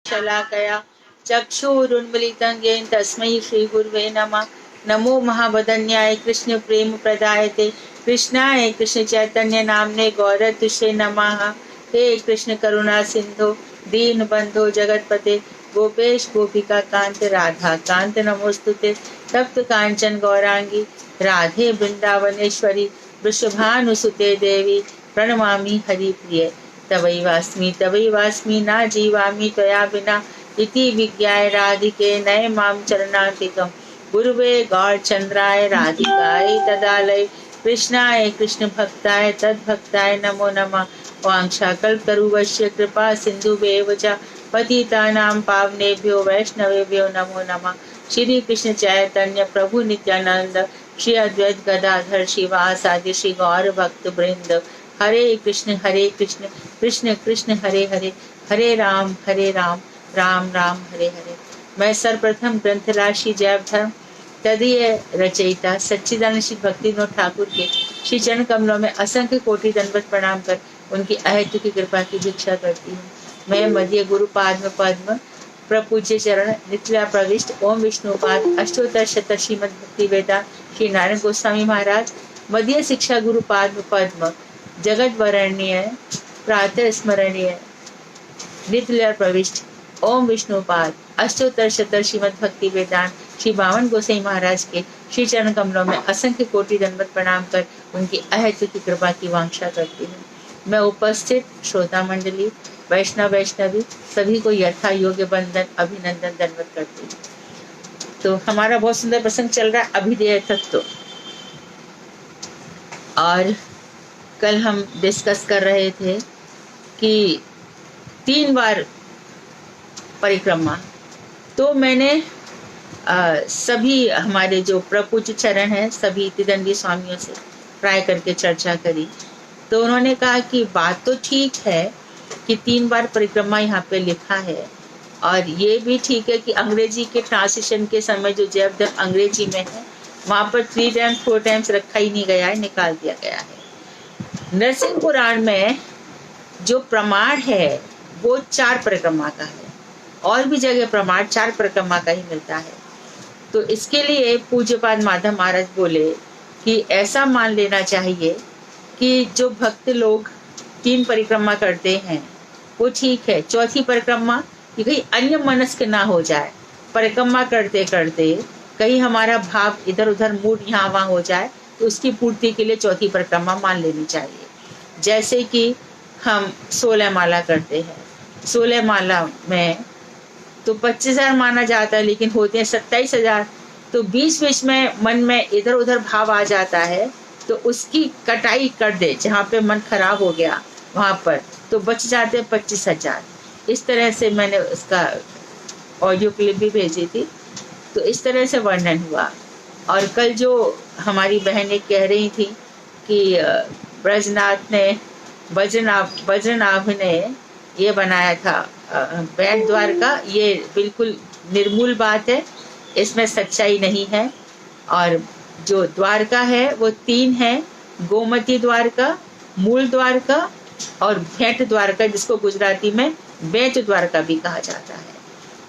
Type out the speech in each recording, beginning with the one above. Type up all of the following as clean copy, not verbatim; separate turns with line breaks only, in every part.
शलाकया चक्षुरुन्मीलितं येन तस्मै श्रीगुरुवे नमः। नमो महावदन्याय कृष्ण प्रेम प्रदायते कृष्णाय कृष्ण चैतन्य नामने गौरतुषे नमः। हे कृष्ण करुणा सिंधु दीन बंधो जगतपते गोपेश गोपिका कांत राधा कांत नमोस्तुते। तप्त कांचन गौरांगी राधे वृंदावनेश्वरी वृषभानुसुते देवी प्रणमामि हरिप्रिये। तवैवास्मि न जीवामि त्वया विना इति विज्ञाय राधिके नय मां चरणान्तिकम्। गुरुवे गौरचंद्राय राधिकाय तदालय कृष्णाय कृष्ण भक्ताय तद्भक्ताय नमो नमः। वाञ्छाकल्पतरुश्च कृपा सिन्धुभ्येव च पतितानां पावनेभ्यो वैष्णवेभ्यो नमो नमः। श्री कृष्ण चैतन्य प्रभु नित्यानंद श्री अद्वैत गदाधर शिवासादि श्री गौर भक्त वृंद। हरे कृष्ण कृष्ण कृष्ण हरे हरे, हरे राम राम राम हरे हरे। मैं सर्वप्रथम ग्रंथ राशि जैव धर्म तदीय रचयिता सच्चिदानंद श्री भक्तिविनोद ठाकुर के श्री चरण कमलों में असंख्य कोटि दंडवत प्रणाम कर उनकी अहेतु की कृपा की भिक्षा करती हूँ। मैं मध्य गुरु पद्म प्रपूज्य चरण निचला प्रविष्ट ओम विष्णुपाद अष्टोत्तर शत श्रीमद भक्ति वेदांत श्री नारायण गोस्वामी महाराज मध्य शिक्षा गुरु पद्म जगत वरणीय प्रातः स्मरणीय नित्य प्रविष्ट ओम विष्णुपाद अष्टोत्तर शत श्रीमद भक्ति वेदांत श्री बावन गोसाई महाराज के श्री चरण कमलों में असंख्य कोटि दंडवत प्रणाम कर उनकी अहेतु की कृपा की वांछा करती हूँ। मैं उपस्थित श्रोता मंडली वैष्णवी सभी को यथा योग्य बंदन अभिनंदन दंडवत करती हूँ। तो हमारा बहुत सुंदर प्रसंग चल रहा है अभिधेय तत्व। और कल हम डिस्कस कर रहे थे कि 3 बार परिक्रमा। तो मैंने सभी हमारे जो प्रपूज्य चरण हैं सभी तिदंडी स्वामियों से ट्राई करके चर्चा करी। तो उन्होंने कहा कि बात तो ठीक है कि 3 बार परिक्रमा यहाँ पे लिखा है, और ये भी ठीक है कि अंग्रेजी के ट्रांसलेशन के समय जो जैव धर्म अंग्रेजी में है वहाँ पर 3 टाइम्स 4 टाइम्स रखा ही नहीं गया है, निकाल दिया गया है। नरसिंह पुराण में जो प्रमाण है वो 4 परिक्रमा का है, और भी जगह प्रमाण 4 परिक्रमा का ही मिलता है। तो इसके लिए पूज्यपाद माधव महाराज बोले कि ऐसा मान लेना चाहिए कि जो भक्त लोग 3 परिक्रमा करते हैं वो ठीक है। चौथी परिक्रमा कि कहीं अन्य मनस्क ना हो जाए, परिक्रमा करते करते कहीं हमारा भाव इधर उधर मूड यहाँ वहाँ हो जाए, तो उसकी पूर्ति के लिए चौथी परिक्रमा मान लेनी चाहिए। जैसे कि हम 16 माला करते हैं, 16 माला में तो 25,000 माना जाता है, लेकिन होते हैं 27,000। तो बीच में मन में इधर उधर भाव आ जाता है, तो उसकी कटाई कर दे जहाँ पे मन खराब हो गया वहाँ पर, तो बच जाते हैं 25,000। इस तरह से मैंने उसका ऑडियो क्लिप भी भेजी थी। तो इस तरह से वर्णन हुआ। और कल जो हमारी बहनें कह रही थी कि ब्रजनाथ ने वज्रनाभ ने ये बनाया था बैठ द्वार का, ये बिल्कुल निर्मूल बात है, इसमें सच्चाई नहीं है। और जो द्वारका है वो 3 है, गोमती द्वारका, मूल द्वारका और भेंट द्वारका, जिसको गुजराती में बेच द्वारका भी कहा जाता है।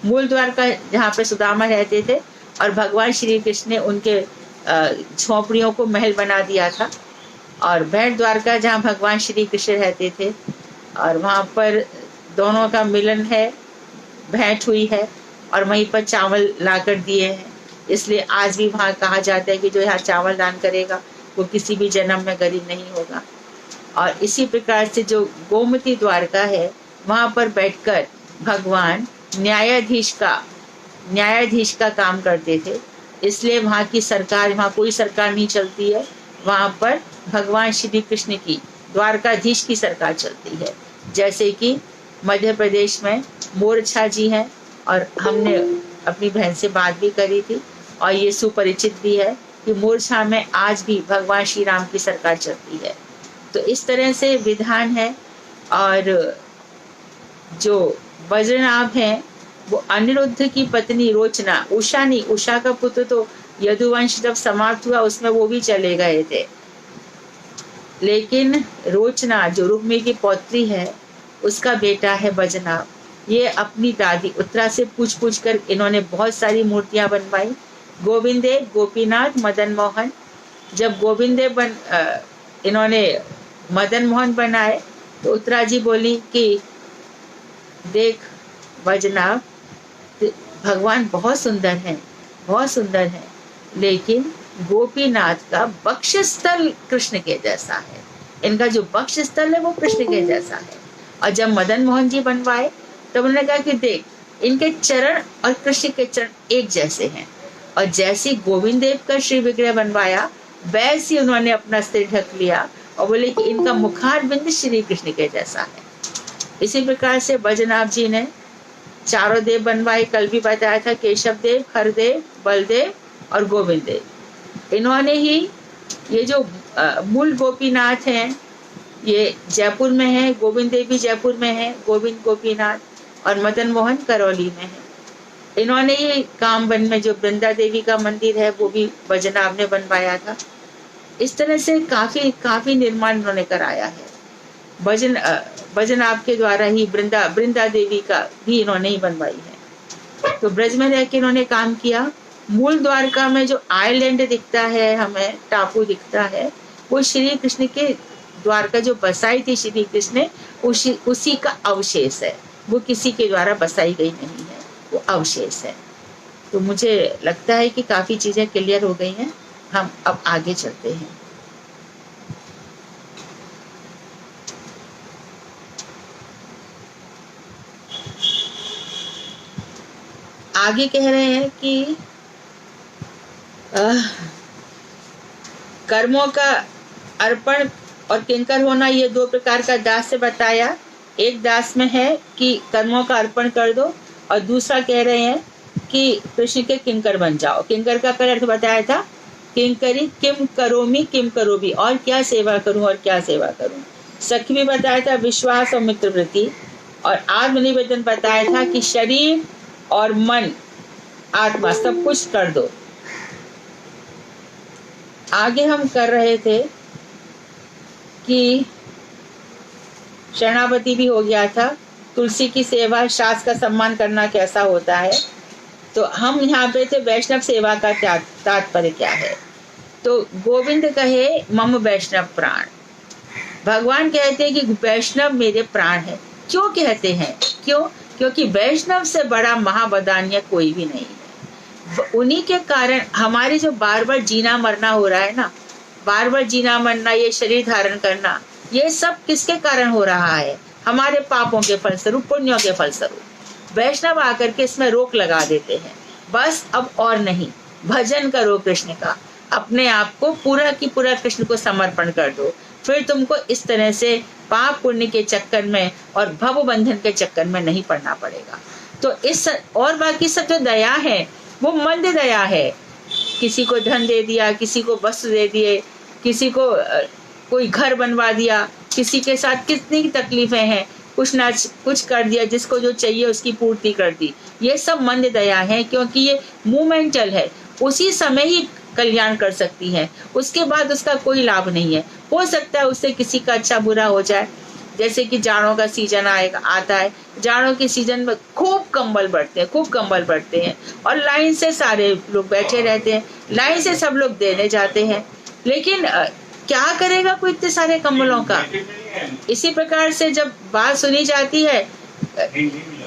मूल द्वारका जहाँ पे सुदामा रहते थे और भगवान श्री कृष्ण ने उनके झोपड़ियों को महल बना दिया था। और भेंट द्वारका जहाँ भगवान श्री कृष्ण रहते थे, और वहाँ पर दोनों का मिलन है, भेंट हुई है, और वहीं पर चावल लाकर दिए हैं। इसलिए आज भी वहाँ कहा जाता है कि जो यहाँ चावल दान करेगा वो किसी भी जन्म में गरीब नहीं होगा। और इसी प्रकार से जो गोमती द्वारका है वहाँ पर बैठकर भगवान न्यायाधीश का काम करते थे। इसलिए वहाँ की सरकार, वहाँ कोई सरकार नहीं चलती है, वहाँ पर भगवान श्री कृष्ण की द्वारकाधीश की सरकार चलती है। जैसे कि मध्य प्रदेश में मोरछा जी हैं, और हमने अपनी बहन से बात भी करी थी, और ये सुपरिचित भी है कि मोरछा में आज भी भगवान श्री राम की सरकार चलती है। तो इस तरह से विधान है। और जो वज्रनाभ हैं वो अनिरुद्ध की पत्नी रोचना, उषा नहीं, उषा का पुत्र तो यदुवंश जब समाप्त हुआ उसमें वो भी चले गए थे, लेकिन रोचना जो रुक्मी की पौत्री है उसका बेटा है वज्रनाभ। ये अपनी दादी उत्तरा से पूछ पूछ कर इन्होंने बहुत सारी मूर्तियां बनवाई। गोविंद देव, गोपीनाथ, मदन मोहन। जब गोविंद देव इन्होंने मदन मोहन बनाए तो उत्तरा जी बोली कि देख वैजनाभ, भगवान बहुत सुंदर है, बहुत सुंदर है, लेकिन गोपीनाथ का वक्षस्थल कृष्ण के जैसा है, इनका जो वक्षस्थल है वो कृष्ण के जैसा है। और जब मदन मोहन जी बनवाए तब उन्होंने कहा कि देख, इनके चरण और कृष्ण के चरण एक जैसे हैं। और जैसे गोविंद देव का श्री विग्रह बनवाया वैसे उन्होंने अपना सिर ढक लिया और बोले कि इनका मुखार बिंद श्री कृष्ण के जैसा है। इसी प्रकार से वैजनाभ जी ने चारों देव बनवाए। कल भी बताया था, केशव देव, हरदेव, बलदेव और गोविंद देव। इन्होंने ही ये जो मूल गोपीनाथ हैं ये जयपुर में है, गोविंद देव भी जयपुर में है, गोविंद गोपीनाथ, और मदन मोहन करौली में है। इन्होंने ये कामवन में जो वृंदा देवी का मंदिर है वो भी वैजनाभ ने बनवाया था। इस तरह से काफी निर्माण इन्होंने कराया है। वैजनाभ के द्वारा ही वृंदा देवी का भी इन्होंने ही बनवाई है। तो ब्रज में रह के इन्होंने काम किया। मूल द्वारका में जो आइलैंड दिखता है, हमें टापू दिखता है, वो श्री कृष्ण के द्वारका जो बसाई थी श्री कृष्ण ने, उसी का अवशेष है। वो किसी के द्वारा बसाई गई नहीं है, वो अवशेष है। तो मुझे लगता है कि काफी चीजें क्लियर हो गई हैं। हम अब आगे चलते हैं। आगे कह रहे हैं कि कर्मों का अर्पण और किंकर होना, ये दो प्रकार का दास से बताया। एक दास में है कि कर्मों का अर्पण कर दो, और दूसरा कह रहे हैं कि कृष्ण के किंकर बन जाओ। किंकर का पहले अर्थ बताया था, किंकरी किम करोमि किम करोबी, और क्या सेवा करूं और क्या सेवा करूं। सखी भी बताया था, विश्वास और मित्रवृत्ति। और आत्मनिवेदन बताया था कि शरीर और मन, आत्मा, सब कुछ कर दो। आगे हम कर रहे थे कि शरणागति भी हो गया था, तुलसी की सेवा, शास्त्र का सम्मान करना कैसा होता है। तो हम यहाँ पे थे वैष्णव सेवा का तात्पर्य क्या है। तो गोविंद कहे मम वैष्णव प्राण, भगवान कहते हैं कि वैष्णव मेरे प्राण है। क्यों कहते हैं? क्योंकि वैष्णव से बड़ा महावदान्य कोई भी नहीं है। उन्हीं के कारण हमारे जो बार बार जीना मरना हो रहा है ना, बार बार जीना मरना, ये शरीर धारण करना, ये सब किसके कारण हो रहा है? हमारे पापों के फलस्वरूप, पुण्यों के फलस्वरूप। वैष्णव आकर के इसमें रोक लगा देते हैं, बस अब और नहीं, भजन करो कृष्ण का, अपने आप को पूरा की पूरा कृष्ण को समर्पण कर दो, फिर तुमको इस तरह से पाप पुण्य के चक्कर में और भव बंधन के चक्कर में नहीं पड़ना पड़ेगा। तो इस और बाकी सब जो दया है वो मंद दया है। किसी को धन दे दिया, किसी को वस्त्र दे दिए, किसी को कोई घर बनवा दिया, किसी के साथ कितनी तकलीफें हैं, कुछ ना कुछ कर दिया, जिसको जो चाहिए उसकी पूर्ति कर दी। ये सब मंद दया है, क्योंकि ये मोमेंटल है, उसी समय ही कल्याण कर सकती है, उसके बाद उसका कोई लाभ नहीं है। हो सकता है उससे किसी का अच्छा बुरा हो जाए, जैसे कि जाड़ों का सीजन आता है, जाड़ों के सीजन में खूब कंबल बढ़ते हैं और लाइन से सारे लोग बैठे रहते हैं, लाइन से सब लोग देने जाते हैं, लेकिन क्या करेगा कोई इतने सारे कंबलों का। इसी प्रकार से जब बात सुनी जाती है,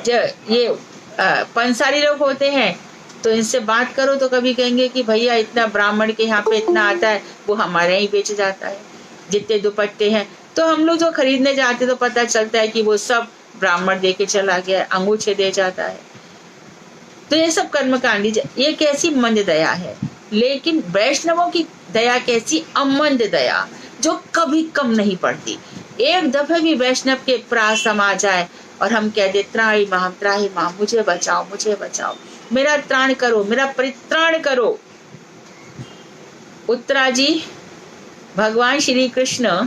जब ये पंसारी लोग होते हैं तो इनसे बात करो तो कभी कहेंगे कि भैया इतना ब्राह्मण के यहाँ पे इतना आता है, वो हमारे यहाँ बेच जाता है, जितने दुपट्टे हैं। तो हम लोग जो खरीदने जाते तो पता चलता है कि वो सब ब्राह्मण दे के चला गया, अंगूठे दे जाता है। तो ये सब कर्मकांडी, ये कैसी मंद दया है। लेकिन वैष्णवों की दया कैसी अमंद दया, जो कभी कम नहीं पड़ती। एक दफे भी वैष्णव के प्राण समा जाए और हम कह दे त्राहि माम, मुझे बचाओ, मेरा त्राण करो, मेरा परित्राण करो। उत्तरा जी, भगवान श्री कृष्ण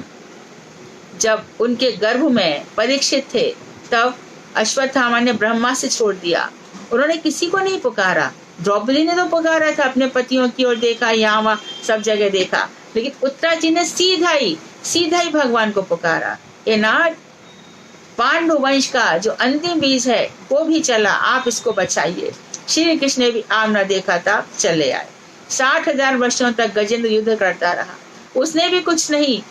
जब उनके गर्भ में परीक्षित थे, तब अश्वत्थामा ने ब्रह्मास्त्र छोड़ दिया। उन्होंने किसी को नहीं पुकारा। द्रौपदी ने तो पुकारा था, अपने पतियों की ओर देखा, यहाँ वहाँ सब जगह देखा, लेकिन उत्तरा जी ने सीधा ही भगवान को पुकारा। ए नाथ, पांडु वंश का जो अंतिम बीज है वो भी चला, आप इसको बचाइए। श्री कृष्ण ने भी आम न देखा था, चले आए। 60,000 वर्षों तक गजेंद्र युद्ध करता रहा, उसने भी कुछ नहीं,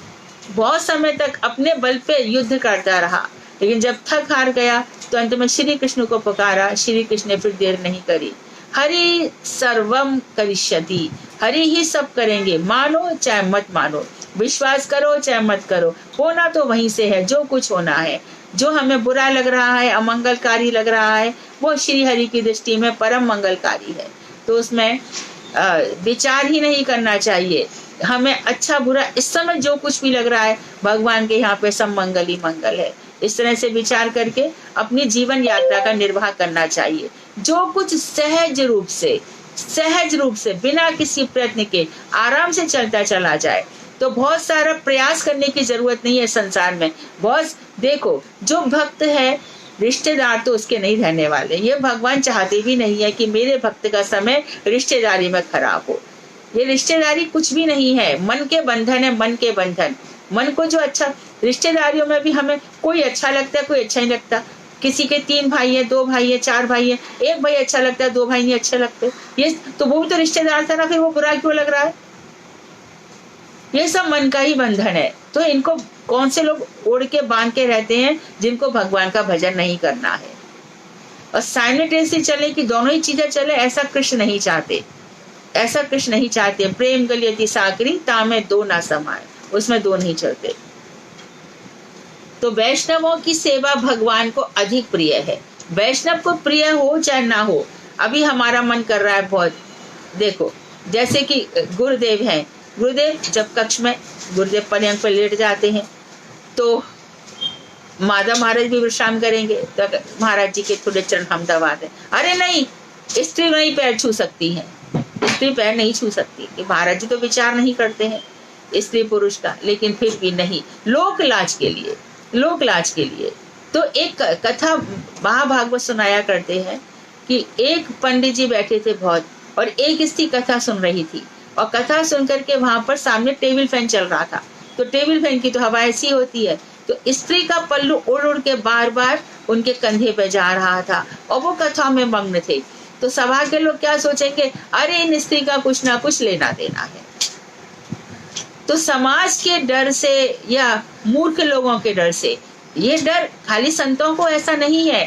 बहुत समय तक अपने बल पे युद्ध करता रहा, लेकिन जब थक हार गया तो अंत में श्री कृष्ण को पुकारा। श्री कृष्ण ने फिर देर नहीं करी, हरि सर्वम करिष्यति, हरि ही सब करेंगे, मानो चाहे मत मानो, विश्वास करो चाहे मत करो, होना तो वहीं से है जो कुछ होना है। जो हमें बुरा लग रहा है, अमंगलकारी लग रहा है, वो श्री हरि की दृष्टि में परम मंगलकारी है। तो उसमें विचार ही नहीं करना चाहिए। हमें अच्छा बुरा इस समय जो कुछ भी लग रहा है, भगवान के यहाँ पे सब मंगल ही मंगल है। इस तरह से विचार करके अपनी जीवन यात्रा का निर्वाह करना चाहिए। जो कुछ सहज रूप से बिना किसी प्रयत्न के आराम से चलता चला जाए, तो बहुत सारा प्रयास करने की जरूरत नहीं है संसार में। बहुत देखो, जो भक्त है, रिश्तेदार तो उसके नहीं रहने वाले। ये भगवान चाहते भी नहीं है कि मेरे भक्त का समय रिश्तेदारी में खराब हो। ये रिश्तेदारी कुछ भी नहीं है, मन के बंधन है, मन के बंधन। मन को जो अच्छा, रिश्तेदारियों में भी हमें कोई अच्छा लगता है, कोई अच्छा नहीं लगता। किसी के 3 भाई है, 2 भाई है, 4 भाई है, एक भाई अच्छा लगता है, 2 भाई नहीं अच्छे लगते, ये तो वो भी तो रिश्तेदार था ना, फिर वो बुरा क्यों लग रहा है? ये सब मन का ही बंधन है। तो इनको कौन से लोग ओढ़ के बांध के रहते हैं, जिनको भगवान का भजन नहीं करना है। और साइमल्टेनियसली चले कि दोनों ही चीजें चले, ऐसा कृष्ण नहीं चाहते, ऐसा कृष्ण नहीं चाहते। प्रेम गलियति साकरी तामे दो ना समाए, उसमें दो नहीं चलते। तो वैष्णवों की सेवा भगवान को अधिक प्रिय है। वैष्णव को प्रिय हो चाहे ना हो, अभी हमारा मन कर रहा है बहुत। देखो, जैसे कि गुरुदेव हैं, गुरुदेव जब कक्ष में गुरुदेव पर्यंक पर लेट जाते हैं, तो माधव महाराज भी विश्राम करेंगे, तो महाराज जी के थोड़े चरण हम दबा दें। अरे नहीं, स्त्री नहीं पैर छू सकती है, स्त्री पैर नहीं छू सकती, कि महाराज जी तो विचार नहीं करते हैं स्त्री पुरुष का, लेकिन फिर भी नहीं, लोक लाज के लिए, लोक लाज के लिए। तो एक कथा महाभागवत सुनाया करते हैं कि एक पंडित जी बैठे थे बहुत, और एक स्त्री कथा सुन रही थी, और कथा सुन करके वहां पर सामने टेबल फैन चल रहा था। तो टेबल फैन की तो हवा ऐसी होती है, तो स्त्री का पल्लू उड़ उड़ के बार बार उनके कंधे पे जा रहा था, और वो कथा में मग्न थे। तो सभा के लोग क्या सोचेंगे, अरे इन स्त्री का कुछ ना कुछ लेना देना है। तो समाज के डर से या मूर्ख लोगों के डर से, ये डर खाली संतों को ऐसा नहीं है,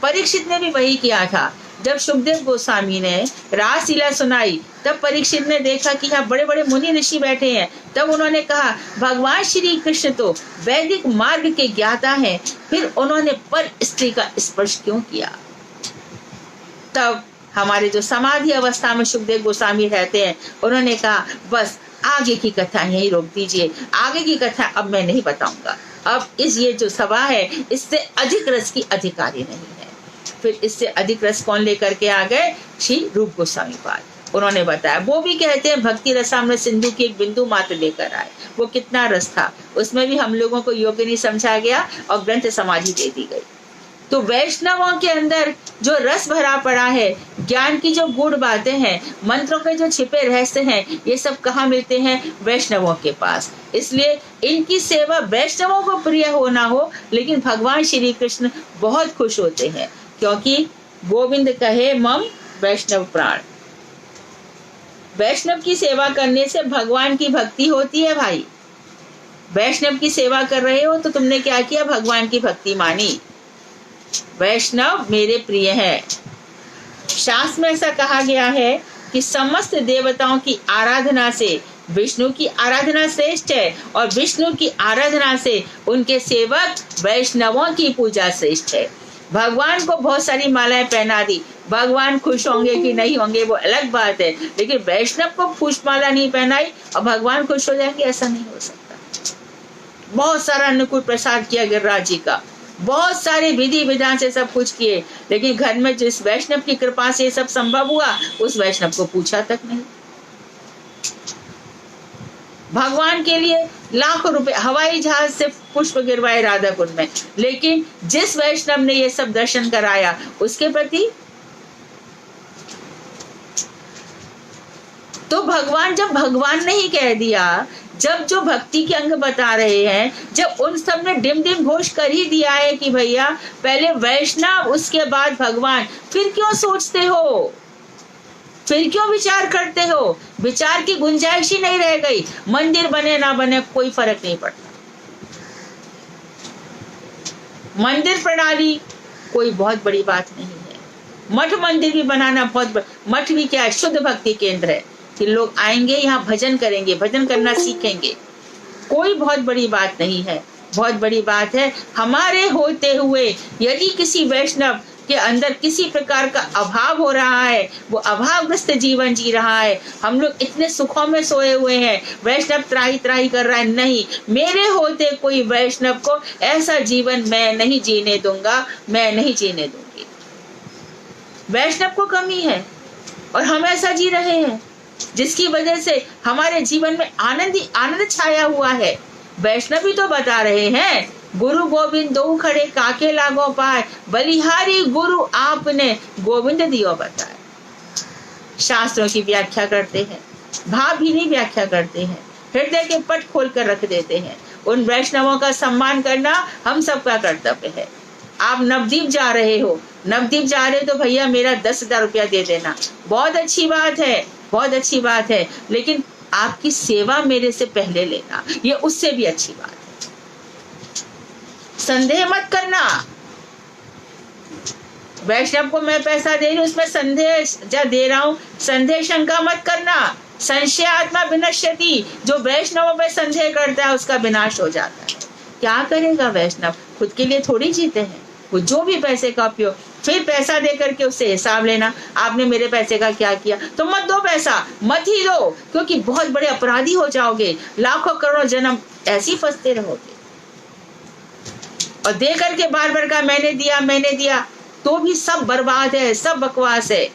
परीक्षित ने भी वही किया था। जब सुखदेव गोस्वामी ने रासलीला सुनाई, तब परीक्षित ने देखा कि यहाँ बड़े बड़े मुनि ऋषि बैठे हैं। तब उन्होंने कहा, भगवान श्री कृष्ण तो वैदिक मार्ग के ज्ञाता हैं, फिर उन्होंने पर स्त्री का स्पर्श क्यों किया? तब हमारे जो समाधि अवस्था में सुखदेव गोस्वामी रहते हैं, उन्होंने कहा, बस आगे की कथा यही रोक दीजिए, आगे की कथा अब मैं नहीं बताऊंगा। अब ये जो सभा है, इससे अधिक रस की अधिकारी नहीं है। फिर इससे अधिक रस कौन लेकर के आ गए? श्री रूप गोस्वामी पाद, उन्होंने बताया। वो भी कहते हैं भक्ति रसामृत सिंधु की एक बिंदु मात्र लेकर आए। वो कितना रस था, उसमें भी हम लोगों को योग्य नहीं समझा गया, और ग्रंथ समाधि दे दी गई। तो वैष्णवों के अंदर जो रस भरा पड़ा है, ज्ञान की जो गूढ़ बातें हैं, मंत्रों के जो छिपे रहस्य हैं, ये सब कहाँ मिलते हैं? वैष्णवों के पास। इसलिए इनकी सेवा वैष्णवों को प्रिय हो ना हो, लेकिन भगवान श्री कृष्ण बहुत खुश होते हैं, क्योंकि गोविंद कहे मम वैष्णव प्राण। वैष्णव की सेवा करने से भगवान की भक्ति होती है भाई। वैष्णव की सेवा कर रहे हो तो तुमने क्या किया? भगवान की भक्ति मानी। वैष्णव मेरे प्रिय है। शास्त्र में ऐसा कहा गया है कि समस्त देवताओं की आराधना से विष्णु की आराधना श्रेष्ठ है, और विष्णु की आराधना से उनके सेवक वैष्णवों की पूजा श्रेष्ठ है। भगवान को बहुत सारी मालाएं पहना दी, भगवान खुश होंगे कि नहीं होंगे वो अलग बात है, लेकिन वैष्णव को पुष्पमाला नहीं पहनाई और भगवान खुश हो जाएंगे, ऐसा नहीं हो सकता। बहुत सारा अनुकूल प्रसाद किया गिरिराज जी का, बहुत सारे विधि विधान से सब कुछ किए, लेकिन घर में जिस वैष्णव की कृपा से सब संभव हुआ, उस वैष्णव को पूछा तक नहीं। भगवान के लिए लाखों रुपए हवाई जहाज से पुष्प गिरवाए राधा कुंड में, लेकिन जिस वैष्णव ने ये सब दर्शन कराया, उसके प्रति तो भगवान, जब भगवान ने ही कह दिया, जब जो भक्ति के अंग बता रहे हैं, जब उन सब ने डिम डिम घोष कर ही दिया है कि भैया पहले वैष्णव उसके बाद भगवान, फिर क्यों सोचते हो, फिर क्यों विचार करते हो? विचार की गुंजाइश ही नहीं रह गई। मंदिर बने ना बने कोई फर्क नहीं पड़ता, मंदिर प्रणाली कोई बहुत बड़ी बात नहीं है। मठ मंदिर भी बनाना बहुत मठ भी क्या है, शुद्ध भक्ति केंद्र है कि लोग आएंगे यहाँ भजन करेंगे, भजन करना सीखेंगे, कोई बहुत बड़ी बात नहीं है। बहुत बड़ी बात है हमारे होते हुए यदि किसी वैष्णव के अंदर किसी प्रकार का अभाव हो रहा है, वो अभावग्रस्त जीवन जी रहा है, हम लोग इतने सुखों में सोए हुए हैं, वैष्णव त्राही त्राही कर रहा है, नहीं, मेरे होते कोई वैष्णव को ऐसा जीवन मैं नहीं जीने दूंगा, मैं नहीं जीने दूंगी। वैष्णव को कमी है और हम ऐसा जी रहे हैं जिसकी वजह से हमारे जीवन में आनंद ही आनंद छाया हुआ है। वैष्णव भी तो बता रहे हैं, गुरु गोविंद दो खड़े काके लागो पाए, बलिहारी गुरु आपने गोविंद दियो बताए। शास्त्रों की व्याख्या करते हैं, भावहीनी व्याख्या करते हैं, हृदय के पट खोल कर रख देते हैं। उन वैष्णवों का सम्मान करना हम सबका कर्तव्य है। आप नवदीप जा रहे हो, नवदीप जा रहे हो तो भैया मेरा 10,000 रुपया दे देना, बहुत अच्छी बात है, बहुत अच्छी बात है, लेकिन आपकी सेवा मेरे से पहले लेना, ये उससे भी अच्छी बात है। संदेह मत करना, वैष्णव को मैं पैसा दे रही हूं उसमें संदेह दे रहा हूं, संदेह शंका मत करना। संशय आत्मा विनश्यति, जो वैष्णवों पे संदेह करता है उसका विनाश हो जाता है। क्या करेगा वैष्णव, खुद के लिए थोड़ी जीते हैं, वो जो भी पैसे का उपयोग, फिर पैसा दे करके उससे हिसाब लेना, आपने मेरे पैसे का क्या किया, तो मत दो पैसा, मत ही दो, क्योंकि बहुत बड़े अपराधी हो जाओगे, लाखों करोड़ों जन्म ऐसे ही फंसते रहोगे। और दे करके बार बार का मैंने दिया तो भी सब बर्बाद है, सब बकवास है।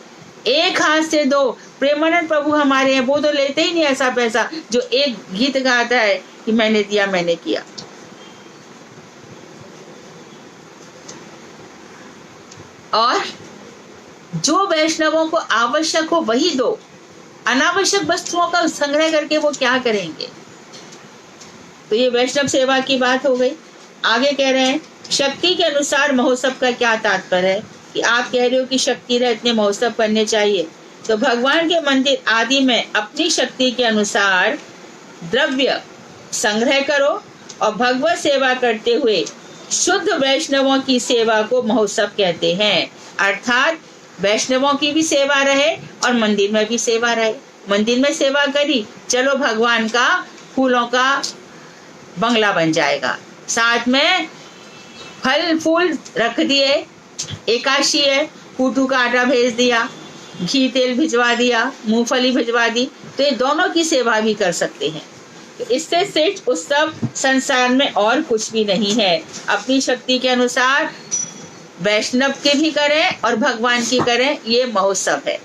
एक हाथ से दो, प्रेमानंद प्रभु हमारे हैं, वो तो लेते ही नहीं ऐसा पैसा जो एक गीत गाता है कि मैंने दिया मैंने किया। और जो वैष्णवों को आवश्यक हो वही दो, अनावश्यक वस्तुओं का संग्रह करके वो क्या करेंगे। तो ये वैष्णव सेवा की बात हो गई। आगे कह रहे हैं शक्ति के अनुसार महोत्सव का क्या तात्पर्य है कि आप कह रहे हो कि शक्ति रहे इतने महोत्सव करने चाहिए, तो भगवान के मंदिर आदि में अपनी शक्ति के अनुसार द्रव्य संग्रह करो और भगवत सेवा करते हुए शुद्ध वैष्णवों की सेवा को महोत्सव कहते हैं। अर्थात वैष्णवों की भी सेवा रहे और मंदिर में भी सेवा रहे। मंदिर में सेवा करी, चलो भगवान का फूलों का बंगला बन जाएगा, साथ में फल फूल रख दिए, एकादशी है, कूटू का आटा भेज दिया, घी तेल भिजवा दिया, मूंगफली भिजवा दी, तो ये दोनों की सेवा भी कर सकते हैं। इससे श्रेष्ठ उत्सव संसार में और कुछ भी नहीं है। अपनी शक्ति के अनुसार वैष्णव के भी करें और भगवान की करें, ये महोत्सव है।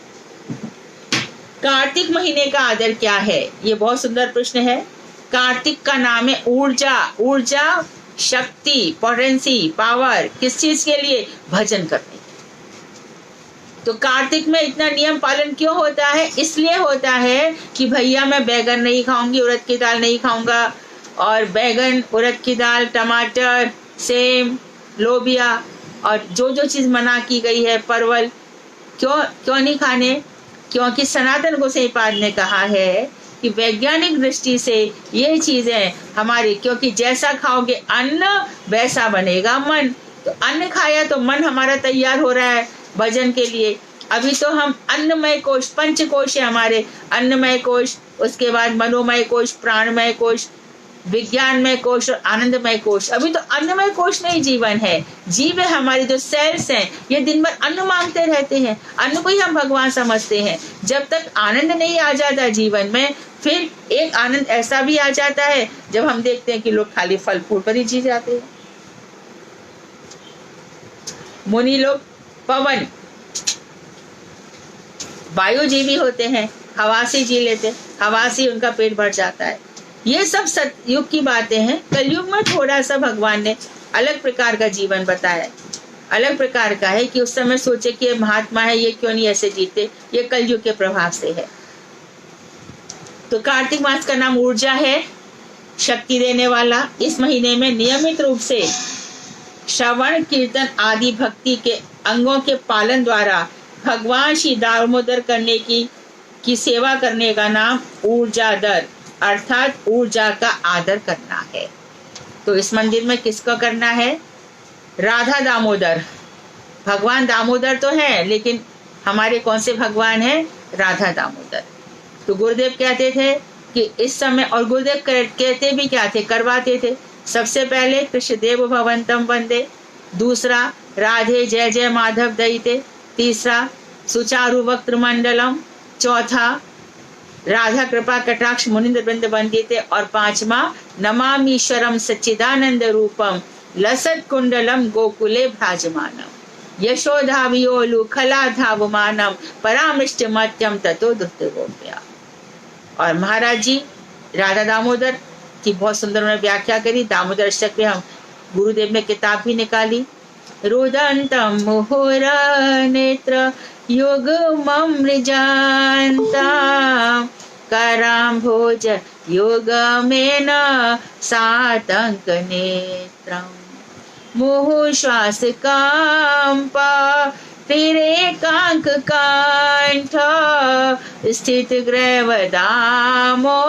कार्तिक महीने का आदर क्या है, ये बहुत सुंदर प्रश्न है। कार्तिक का नाम है ऊर्जा, ऊर्जा शक्ति, पोटेंसी, पावर, किस चीज के लिए, भजन करने। तो कार्तिक में इतना नियम पालन क्यों होता है, इसलिए होता है कि भैया मैं बैगन नहीं खाऊंगी, उड़द की दाल नहीं खाऊंगा, और बैगन, उड़द की दाल, टमाटर, सेम, लोबिया और जो जो चीज मना की गई है, परवल, क्यों नहीं खाने, क्योंकि सनातन गोसाईपाद ने कहा है कि वैज्ञानिक दृष्टि से ये चीजें हमारी, क्योंकि जैसा खाओगे अन्न वैसा बनेगा मन, तो अन्न खाया तो मन हमारा तैयार हो रहा है भजन के लिए। अभी तो हम अन्नमय कोश, पंच कोश है हमारे, अन्नमय कोश, उसके बाद मनोमय कोश, प्राणमय कोश, विज्ञानमय कोश और आनंदमय कोश। अभी तो अन्नमय कोश नहीं जीवन है, जीव है हमारे जो सेल्स हैं, ये दिन भर अन्न मांगते रहते हैं, अन्न को ही हम भगवान समझते हैं। जब तक आनंद नहीं आ जाता जीवन में, फिर एक आनंद ऐसा भी आ जाता है जब हम देखते हैं कि लोग खाली फल फूल पर ही जी जाते हैं। मुनि लोग पवन वायुजीवी होते हैं, हवा से जी लेते हैं, हवा से उनका पेट भर जाता है। ये सब सतयुग की बातें हैं। कलयुग में थोड़ा सा भगवान ने अलग प्रकार का जीवन बताया, अलग प्रकार का है कि उस समय सोचे कि ये महात्मा है, ये क्यों नहीं ऐसे जीते, ये कलयुग के प्रभाव से है। तो कार्तिक मास का नाम ऊर्जा है, शक्ति देने वाला। इस महीने में नियमित रूप से श्रवण कीर्तन आदि भक्ति के अंगों के पालन द्वारा भगवान श्री दामोदर करने की सेवा करने का नाम ऊर्जादर अर्थात ऊर्जा का आदर करना है। तो इस मंदिर में किसको करना है? राधा दामोदर। भगवान दामोदर तो है, लेकिन हमारे कौन से भगवान है? राधा दामोदर। तो गुरुदेव कहते थे कि इस समय, और गुरुदेव कहते भी क्या थे, करवाते थे। सबसे पहले कृष्णदेव भवंतम वंदे, दूसरा राधे जय जय माधव दयिते, तीसरा सुचारु वक्त्र मंडलम, चौथा राधा कृपा कटाक्ष मुनिंद्र वृंद वंदिते, और पांचवा नमामीश्वरम सच्चिदानंद रूपम लसत कुंडलम गोकुले भ्राजमानम यशोधावियोलु खला धावमानम परामृष्ट मत्यम ततो दुष्ट गोप्या। और महाराज जी राधा दामोदर की बहुत सुंदर उन्होंने व्याख्या करी। दामोदर अष्टक में हम गुरुदेव ने किताब भी निकाली। रुदंतम मुहुर नेत्र युगमम मृजान्ता कराम भोज युगमेन सातंक नेत्रम मुहु श्वास कांपा तिरेकांक कांठ स्थित ग्रैव दामो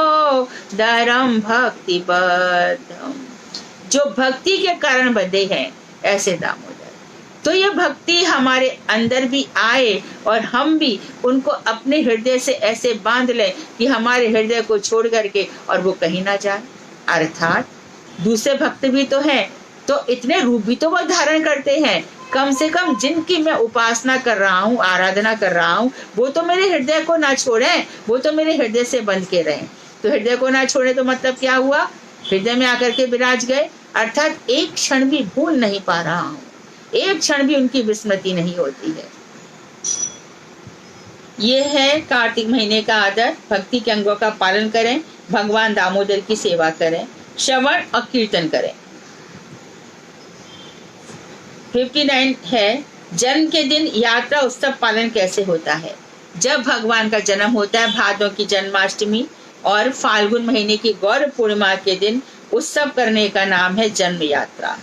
दरम भक्ति बद्धम। जो भक्ति के कारण बंधे हैं ऐसे दामोदर। तो ये भक्ति हमारे अंदर भी आए और हम भी उनको अपने हृदय से ऐसे बांध लें कि हमारे हृदय को छोड़ करके और वो कहीं ना जाए। अर्थात दूसरे भक्त भी तो हैं, तो इतने रूप भी तो वो धारण करते हैं। कम से कम जिनकी मैं उपासना कर रहा हूँ, आराधना कर रहा हूँ, वो तो मेरे हृदय को ना छोड़ें, वो तो मेरे हृदय से बंध के रहें। तो हृदय को ना छोड़े तो मतलब क्या हुआ? हृदय में आकर के विराज गए, अर्थात एक क्षण भी भूल नहीं पा रहा हूँ, एक क्षण भी उनकी विस्मृति नहीं होती है। ये है कार्तिक महीने का आदर। भक्ति के अंगों का पालन करें, भगवान दामोदर की सेवा करें, श्रवण और कीर्तन करें। 59 है, जन्म के दिन यात्रा उत्सव पालन कैसे होता है? जब भगवान का जन्म होता है, भादों की जन्माष्टमी और फाल्गुन महीने की गौर पूर्णिमा के दिन उत्सव करने का नाम है जन्म यात्रा।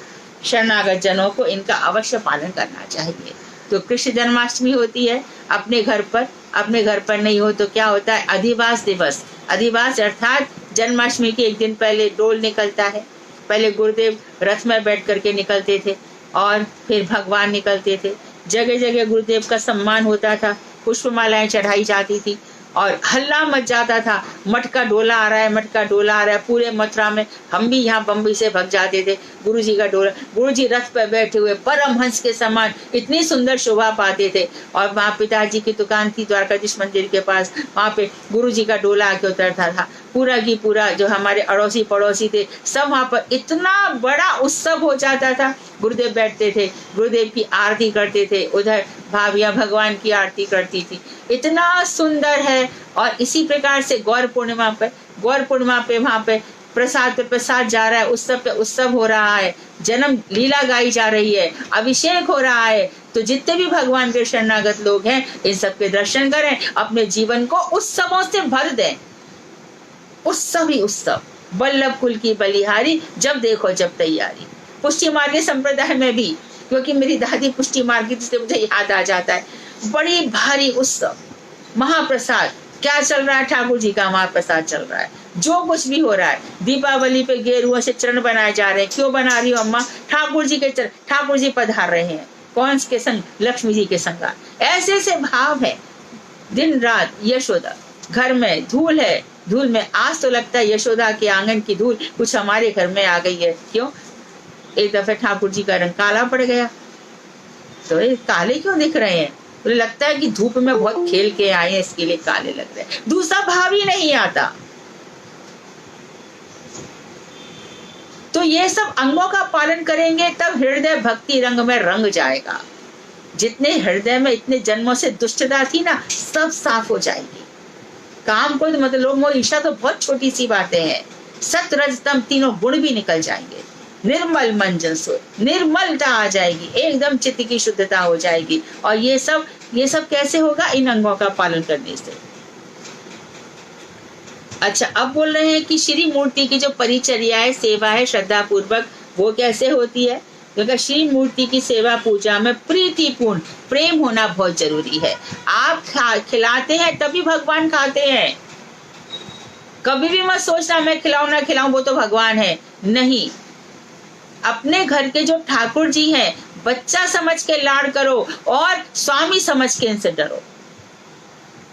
शरणागत जनों को इनका अवश्य पालन करना चाहिए। तो कृष्ण जन्माष्टमी होती है अपने घर पर, अपने घर पर नहीं हो तो क्या होता है? अधिवास दिवस। अधिवास अर्थात जन्माष्टमी के एक दिन पहले डोल निकलता है। पहले गुरुदेव रथ में बैठ करके निकलते थे और फिर भगवान निकलते थे। जगह जगह गुरुदेव का सम्मान होता था, पुष्पमालाएं चढ़ाई जाती थी और हल्ला मच जाता था, मटका डोला आ रहा है, मटका डोला आ रहा है। पूरे मथुरा में हम भी यहाँ बम्बई से भग जाते थे, गुरुजी का डोला। गुरुजी रथ पर बैठे हुए परमहंस के समान इतनी सुंदर शोभा पाते थे। और वहाँ पिताजी की दुकान थी द्वारकाधीश मंदिर के पास, वहाँ पे गुरुजी का डोला आके उतरता था। पूरा की पूरा जो हमारे अड़ोसी पड़ोसी थे सब वहाँ पर इतना बड़ा उत्सव हो जाता था। गुरुदेव बैठते थे, गुरुदेव की आरती करते थे, उधर भाभियाँ भगवान की आरती करती थी। इतना सुंदर है। और इसी प्रकार से गौर पूर्णिमा पे वहाँ पे प्रसाद पे प्रसाद जा रहा है, उत्सव पे उत्सव हो रहा है, जन्म लीला गाई जा रही है, अभिषेक हो रहा है। तो जितने भी भगवान के शरणागत लोग हैं इन सबके दर्शन करें, अपने जीवन को उत्सवों से भर दें। उत्सव ही उत्सव, वल्लभ कुल की बलिहारी, जब देखो जब तैयारी। पुष्टि मार्गी संप्रदाय में भी, क्योंकि मेरी दादी पुष्टि मार्गी से मुझे याद आ जाता है, बड़ी भारी उत्सव, महाप्रसाद। क्या चल रहा है? ठाकुर जी का महाप्रसाद चल रहा है। जो कुछ भी हो रहा है, दीपावली पे गेरुआ से चरण बनाए जा रहे हैं। क्यों बना रही हो अम्मा? ठाकुर जी के चरण, ठाकुर जी पधार रहे हैं। कौन के संग? लक्ष्मी जी के संग। ऐसे ऐसे भाव है। दिन रात यशोदा, घर में धूल है, धूल में आज तो लगता है यशोदा के आंगन की धूल कुछ हमारे घर में आ गई है। क्यों? एक दफे ठाकुर जी का रंग काला पड़ गया। तो ये काले क्यों दिख रहे हैं? तो लगता है कि धूप में बहुत खेल के आए हैं, इसके लिए काले लग रहे हैं। दूसरा भाव ही नहीं आता। तो ये सब अंगों का पालन करेंगे तब हृदय भक्ति रंग में रंग जाएगा। जितने हृदय में इतने जन्मों से दुष्टता थी ना, सब साफ हो जाएगी। काम को मतलब लोभ मोह ईर्ष्या तो बहुत छोटी सी बातें हैं। सत्य रज तम तीनों गुण भी निकल जाएंगे। निर्मल मन जन सो, निर्मलता आ जाएगी, एकदम चित्त की शुद्धता हो जाएगी। और ये सब कैसे होगा? इन अंगों का पालन करने से। अच्छा, अब बोल रहे हैं कि श्री मूर्ति की जो परिचर्या है, सेवा है श्रद्धा पूर्वक, वो कैसे होती है? क्योंकि श्री मूर्ति की सेवा पूजा में प्रीतिपूर्ण प्रेम होना बहुत जरूरी है। आप खिलाते हैं तभी भगवान खाते हैं। कभी भी मत सोचना मैं खिलाऊं ना खिलाऊं वो तो भगवान है, नहीं। अपने घर के जो ठाकुर जी हैं, बच्चा समझ के लाड करो और स्वामी समझ के इनसे डरो,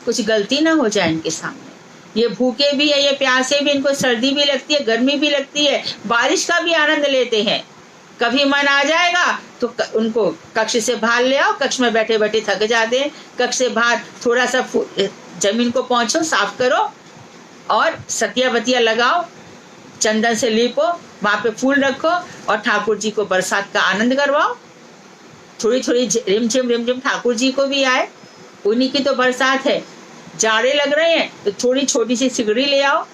कुछ गलती ना हो जाए इनके सामने। ये भूखे भी है, ये प्यासे भी, इनको सर्दी भी लगती है, गर्मी भी लगती है, बारिश का भी आनंद लेते हैं। कभी मन आ जाएगा तो उनको कक्ष से बाहर ले आओ, कक्ष में बैठे बैठे थक जाते हैं, कक्ष से बाहर थोड़ा सा जमीन को पोंछो, साफ करो और सतिया बतिया लगाओ, चंदन से लीपो, वहां पे फूल रखो और ठाकुर जी को बरसात का आनंद करवाओ। थोड़ी थोड़ी रिमझिम ठाकुर जी को भी आए, उन्हीं की तो बरसात है। जाड़े लग रहे हैं तो थोड़ी छोटी सी सिगड़ी ले आओ,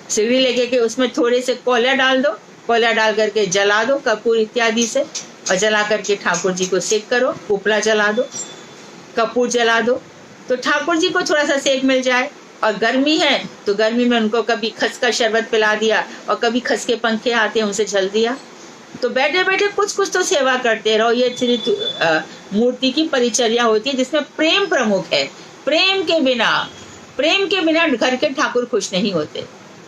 सिगड़ी लेके के उसमें थोड़े से कोयला डाल दो, कोयला डाल करके जला दो कपूर इत्यादि से, और जला करके ठाकुर जी को सेक करो, उपला जला दो, कपूर जला दो, तो ठाकुर जी को थोड़ा सा सेक मिल जाए। और गर्मी है तो गर्मी में उनको कभी खस का शरबत पिला दिया और कभी खस के पंखे आते हैं उनसे झल दिया। तो बैठे बैठे कुछ कुछ तो सेवा करते रहो। ये श्री मूर्ति की परिचर्या होती है जिसमें प्रेम प्रमुख है। प्रेम के बिना घर के ठाकुर खुश नहीं होते।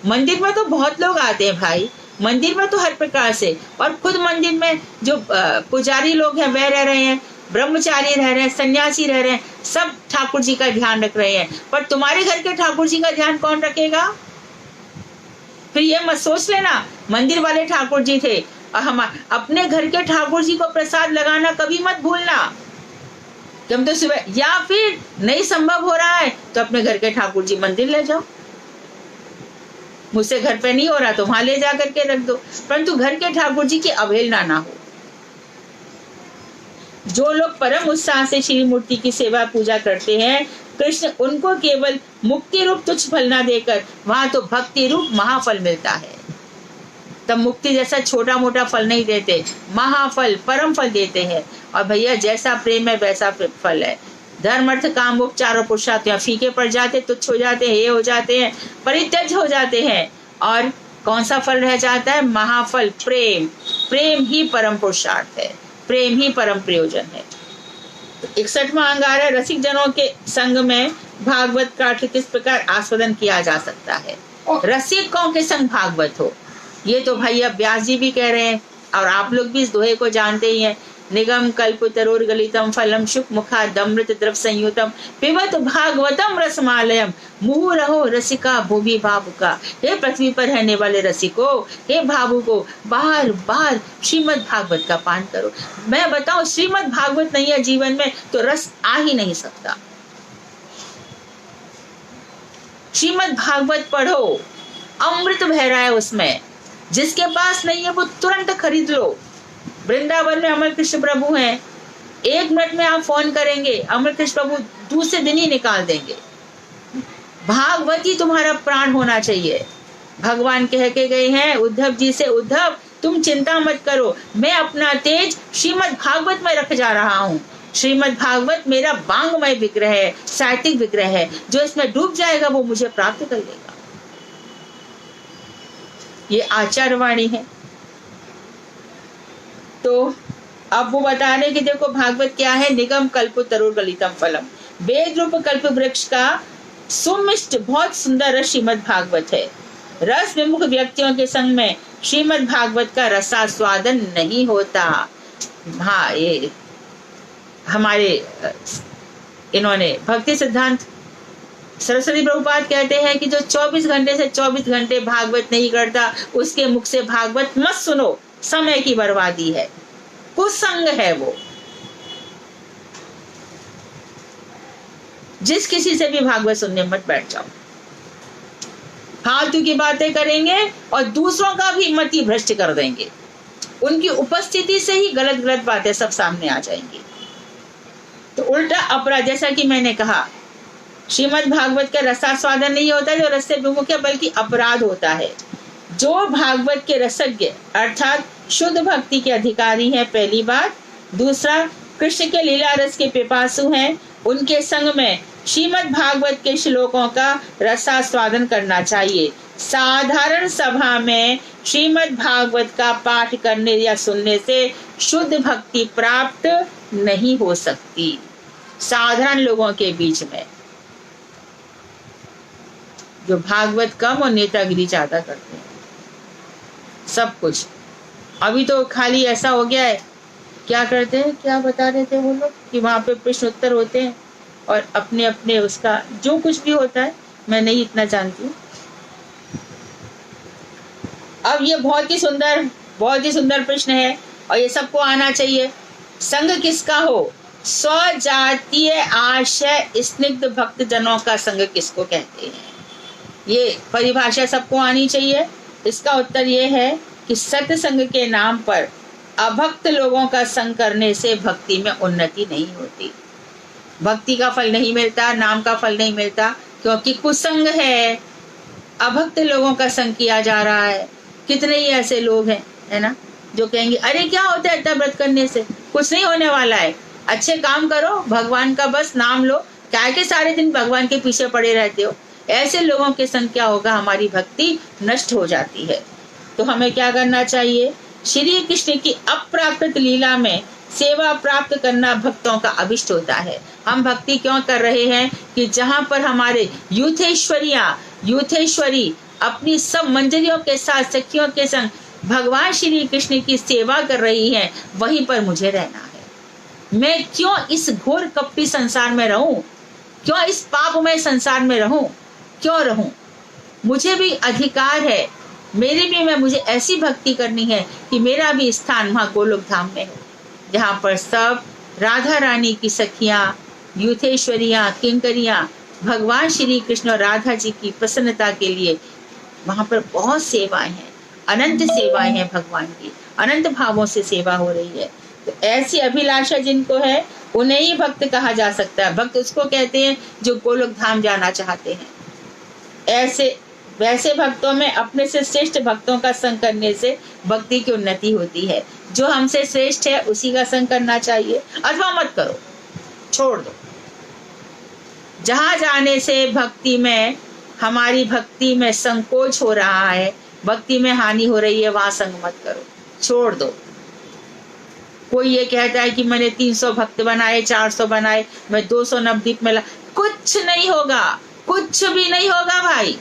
मंदिर में तो बहुत लोग आते हैं भाई, मंदिर में तो हर प्रकार से, और खुद मंदिर में जो पुजारी लोग हैं वह रह रहे हैं, ब्रह्मचारी रह रहे हैं, सन्यासी रह रहे हैं, सब ठाकुर जी का ध्यान रख रहे हैं। पर तुम्हारे घर के ठाकुर जी का ध्यान कौन रखेगा? फिर ये मत सोच लेना मंदिर वाले ठाकुर जी थे, और हम अपने घर के ठाकुर जी को प्रसाद लगाना कभी मत भूलना कि हम तो सुबह, या फिर नहीं संभव हो रहा है तो अपने घर के ठाकुर जी मंदिर ले जाओ। मुझसे घर पे नहीं हो रहा तो वहां ले जा करके रख दो, परंतु घर के ठाकुर जी की अवहेलना ना हो। जो लोग परम उत्साह से श्री मूर्ति की सेवा पूजा करते हैं, कृष्ण उनको केवल मुक्ति रूप तुच्छ फल ना देकर वहां तो भक्ति रूप महाफल मिलता है। तब मुक्ति जैसा छोटा मोटा फल नहीं देते, महाफल परम फल देते हैं। और भैया जैसा प्रेम है वैसा फल है। धर्म अर्थ काम मोक्ष चारों पुरुषार्थ फीके पड़ जाते, तुच्छ हो जाते हैं, हे हो जाते हैं, परित्यज हो जाते हैं, और कौन सा फल रह जाता है? महाफल प्रेम। प्रेम ही परम पुरुषार्थ है, प्रेम ही परम प्रयोजन है। 61वां अंगार है, रसिक जनों के संग में भागवत का किस प्रकार आस्वादन किया जा सकता है। रसिकों के संग भागवत हो, ये तो भैया व्यास जी भी कह रहे हैं और आप लोग भी इस दोहे को जानते ही हैं। निगम कल्पतरोर गलितम फलम शुक मुखादमृत द्रव संयुतम पिबत भागवतम रसमालयम मुहुरहो रसिका भूमि भावुका। हे पृथ्वी पर रहने वाले रसिको, हे भावुको, बार बार श्रीमद् भागवत का पान करो। मैं बताऊं, श्रीमद् भागवत नहीं है जीवन में तो रस आ ही नहीं सकता। श्रीमद् भागवत पढ़ो, अमृत बह रहा है उसमें। जिसके पास नहीं है वो तुरंत खरीद लो। वृंदावन में अमर कृष्ण प्रभु हैं, 1 मिनट में आप फोन करेंगे, अमर कृष्ण प्रभु दूसरे दिन ही निकाल देंगे। भागवत ही तुम्हारा प्राण होना चाहिए। भगवान कह के गए हैं उद्धव जी से, उद्धव तुम चिंता मत करो, मैं अपना तेज श्रीमद् भागवत में रख जा रहा हूँ। श्रीमद् भागवत मेरा वांगमय विग्रह है, साहित्यिक विग्रह है, जो इसमें डूब जाएगा वो मुझे प्राप्त कर लेगा। ये आचार्यवाणी है। तो अब वो बता रहे कि देखो भागवत क्या है। निगम कल्प तरुर गलितम फलम, वेद रूप कल्प वृक्ष का सुमिष्ट बहुत सुंदर रस श्रीमद् भागवत है। रस विमुख व्यक्तियों के संग में श्रीमद् भागवत का रसास्वादन नहीं होता। हाँ, ये हमारे इन्होंने भक्ति सिद्धांत सरस्वती प्रभुपाद कहते हैं कि जो 24 घंटे से 24 घंटे भागवत नहीं करता उसके मुख से भागवत मत सुनो, समय की बर्बादी है, कुसंग है वो। जिस किसी से भी भागवत सुनने मत बैठ जाओ, फालतू की बातें करेंगे और दूसरों का भी मति भ्रष्ट कर देंगे। उनकी उपस्थिति से ही गलत गलत बातें सब सामने आ जाएंगी। तो उल्टा अपराध, जैसा कि मैंने कहा, श्रीमद् भागवत का रसास्वादन नहीं होता जो रस से विमुख है, बल्कि अपराध होता है। जो भागवत के रसज्ञ अर्थात शुद्ध भक्ति के अधिकारी हैं, पहली बात। दूसरा, कृष्ण के लीला रस के पिपासु हैं, उनके संग में श्रीमद् भागवत के श्लोकों का रसास्वादन करना चाहिए। साधारण सभा में श्रीमद् भागवत का पाठ करने या सुनने से शुद्ध भक्ति प्राप्त नहीं हो सकती। साधारण लोगों के बीच में जो भागवत कम और नेतागिरी ज्यादा करते हैं, सब कुछ। अभी तो खाली ऐसा हो गया है, क्या करते हैं, क्या बता रहे थे वो लोग कि वहां पे प्रश्न उत्तर होते हैं और अपने अपने उसका जो कुछ भी होता है, मैं नहीं इतना जानती हूँ। अब ये बहुत ही सुंदर प्रश्न है और ये सबको आना चाहिए। संग किसका हो? स्वजातीय आशय स्निग्ध भक्त जनों का संग किसको कहते हैं? ये परिभाषा सबको आनी चाहिए। इसका उत्तर ये है कि सत्संग के नाम पर अभक्त लोगों का संग करने से भक्ति में उन्नति नहीं होती, भक्ति का फल नहीं मिलता, नाम का फल नहीं मिलता, क्योंकि कुसंग है, अभक्त लोगों का संग किया जा रहा है। कितने ही ऐसे लोग हैं, है ना, जो कहेंगे अरे क्या होता है इतना व्रत करने से, कुछ नहीं होने वाला है, अच्छे काम करो, भगवान का बस नाम लो, क्या के सारे दिन भगवान के पीछे पड़े रहते हो। ऐसे लोगों के संग क्या होगा, हमारी भक्ति नष्ट हो जाती है। तो हमें क्या करना चाहिए? श्री कृष्ण की अप्राकृत लीला में सेवा प्राप्त करना भक्तों का अभिष्ट होता है। हम भक्ति क्यों कर रहे हैं कि जहाँ पर हमारे यूथेश्वरी अपनी सब मंजरियों के साथ सखियों के संग भगवान श्री कृष्ण की सेवा कर रही हैं, वहीं पर मुझे रहना है। मैं क्यों इस घोर कपटी संसार में रहूं, क्यों इस पापमय संसार में रहूं, क्यों रहूं? मुझे भी अधिकार है, मुझे ऐसी भक्ति करनी है कि मेरा भी स्थान वहाँ गोलोक धाम में हो, जहाँ पर सब राधा रानी की सखियां, यूथेश्वरियां, किंकरियां भगवान श्री कृष्ण और राधा जी की प्रसन्नता के लिए वहाँ पर बहुत सेवाएं हैं, अनंत सेवाएं हैं, भगवान की अनंत भावों से सेवा हो रही है। तो ऐसी अभिलाषा जिनको है उन्हें ही भक्त कहा जा सकता है। भक्त उसको कहते हैं जो गोलोक धाम जाना चाहते हैं। वैसे भक्तों में अपने से श्रेष्ठ भक्तों का संग करने से भक्ति की उन्नति होती है। जो हमसे श्रेष्ठ है उसी का संग करना चाहिए, अथवा मत करो, छोड़ दो। जहां जाने से हमारी भक्ति में संकोच हो रहा है, भक्ति में हानि हो रही है, वहां संग मत करो, छोड़ दो। कोई ये कहता है कि मैंने 300 भक्त बनाए, 400 बनाए, मैं 200 नवदीप में कुछ नहीं होगा, कुछ भी नहीं होगा भाई।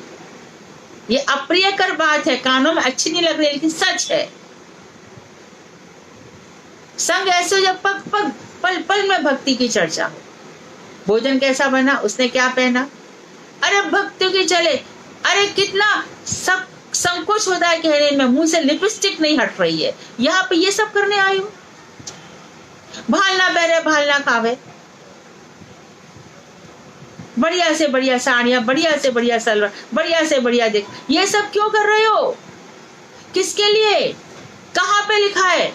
ये अप्रियकर बात है, कानों में अच्छी नहीं लग रही, लेकिन सच है। संग ऐसे जब पल पल में भक्ति की चर्चा हो। भोजन कैसा बना, उसने क्या पहना, अरे भक्तों की चले, अरे कितना सब संकोच होता है कहने में, मुंह से लिपस्टिक नहीं हट रही है, यहाँ पे ये सब करने आई हो। भालना बहरे भालना खावे, बढ़िया से बढ़िया साड़ियां, बढ़िया से बढ़िया सलवार, बढ़िया से बढ़िया देख, ये सब क्यों कर रहे हो, किसके लिए, कहाँ पे लिखा है?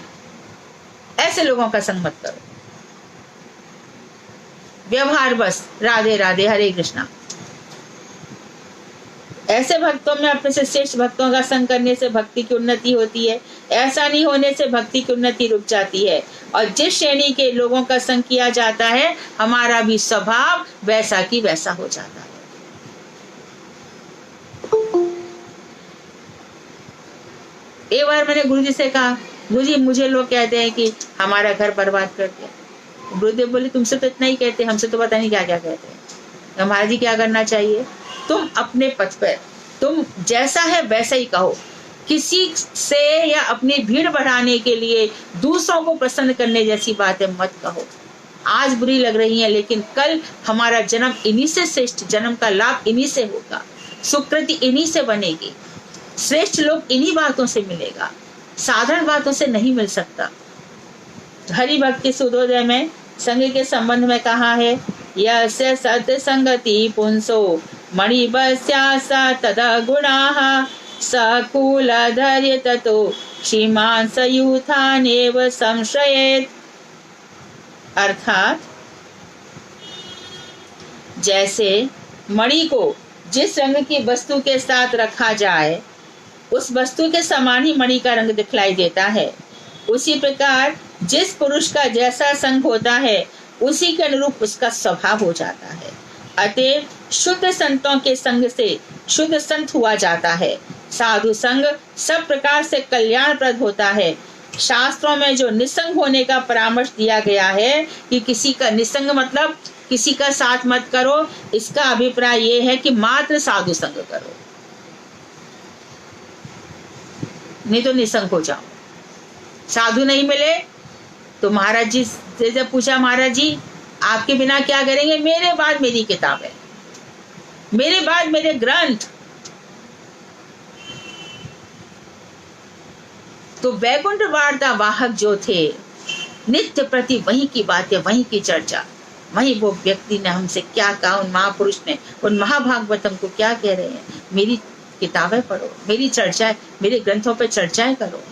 ऐसे लोगों का संग मत करो। व्यवहार बस राधे राधे हरे कृष्णा। ऐसे भक्तों में अपने से श्रेष्ठ भक्तों का संग करने से भक्ति की उन्नति होती है। ऐसा नहीं होने से भक्ति की उन्नति रुक जाती है। और जिस श्रेणी के लोगों का संग किया जाता है, हमारा भी स्वभाव वैसा की वैसा हो जाता है। एक बार मैंने गुरुजी से कहा, गुरुजी मुझे लोग कहते हैं कि हमारा घर बर्बाद कर दिया। गुरुदेव बोले तुमसे तो इतना ही कहते हैं, हमसे तो पता नहीं क्या क्या कहते हैं। महाराज जी क्या करना चाहिए, तुम अपने पथ पर, तुम जैसा है वैसा ही कहो। किसी से या अपनी भीड़ बढ़ाने के लिए दूसरों को प्रसन्न करने जैसी बातें मत कहो। आज बुरी लग रही है, लेकिन कल हमारा जन्म इन्हीं से श्रेष्ठ, जन्म का लाभ इन्हीं से होगा, सुकृति इन्हीं से बनेगी, श्रेष्ठ लोग इन्हीं बातों से मिलेगा, साधारण बातों से नहीं मिल सकता। हरि भक्त के सुधोदय में संग के संबंध में कहा है, यस्य सत्संगति पुंसो मणिभस्या तदा गुणाः सकुलधर्य ततो श्रीमान सयूथानेव संश्रयेत्। अर्थात जैसे मणि को जिस रंग की वस्तु के साथ रखा जाए, उस वस्तु के समान ही मणि का रंग दिखलाई देता है, उसी प्रकार जिस पुरुष का जैसा संग होता है उसी के अनुरूप उसका स्वभाव हो जाता है। अतएव शुद्ध संतों के संग से शुद्ध संत हुआ जाता है। साधु संग सब प्रकार से कल्याणप्रद होता है। शास्त्रों में जो निसंग होने का परामर्श दिया गया है कि किसी का निसंग मतलब किसी का साथ मत करो, इसका अभिप्राय ये है कि मात्र साधु संग करो, नहीं तो निसंग हो जाओ। साधु नहीं मिले तो महाराज जी से जब पूछा, महाराज जी आपके बिना क्या करेंगे? मेरे बाद मेरी किताबें, मेरे बाद मेरे ग्रंथ। तो वैकुंठ वार्ता वाहक जो थे, नित्य प्रति वहीं की बातें, वहीं की चर्चा, वहीं वो व्यक्ति ने हमसे क्या कहा, उन महापुरुष ने, उन महाभागवतम को क्या कह रहे हैं, मेरी किताबें पढ़ो, मेरी चर्चाएं, मेरे ग्रंथों पर चर्चाएं करो।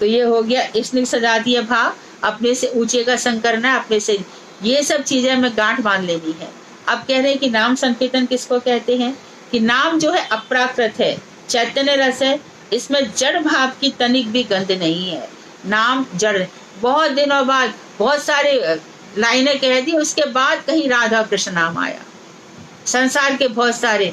तो ये हो गया इसने सजातीय भाव, अपने से ऊंचे का संग करना है, अपने से ये सब चीजें हमें गांठ बांध लेनी है। अब कह रहे हैं कि नाम संकीर्तन किसको कहते हैं? कि नाम जो है अप्राकृत है, चैतन्य रस है, इसमें जड़ भाव की तनिक भी गंध नहीं है। नाम जड़, बहुत दिनों बाद बहुत सारे लाइनें कह दी, उसके बाद कहीं राधा कृष्ण नाम आया। संसार के बहुत सारे,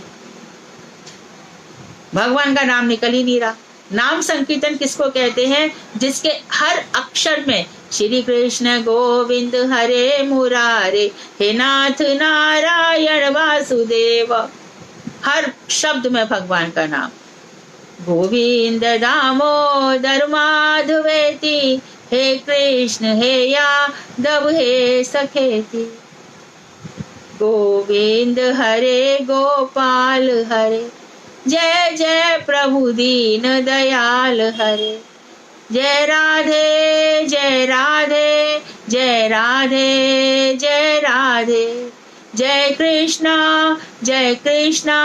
भगवान का नाम निकल ही नहीं रहा। नाम संकीर्तन किसको कहते हैं? जिसके हर अक्षर में श्री कृष्ण गोविंद हरे मुरारे, हे नाथ नारायण वासुदेव, हर शब्द में भगवान का नाम। गोविंद दामोदर माधवेति, हे कृष्ण हे यादव हे सखेति, गोविंद हरे गोपाल हरे, जय जय प्रभु दीन दयाल हरे, जय राधे जय राधे जय राधे जय राधे, जय कृष्णा जय कृष्णा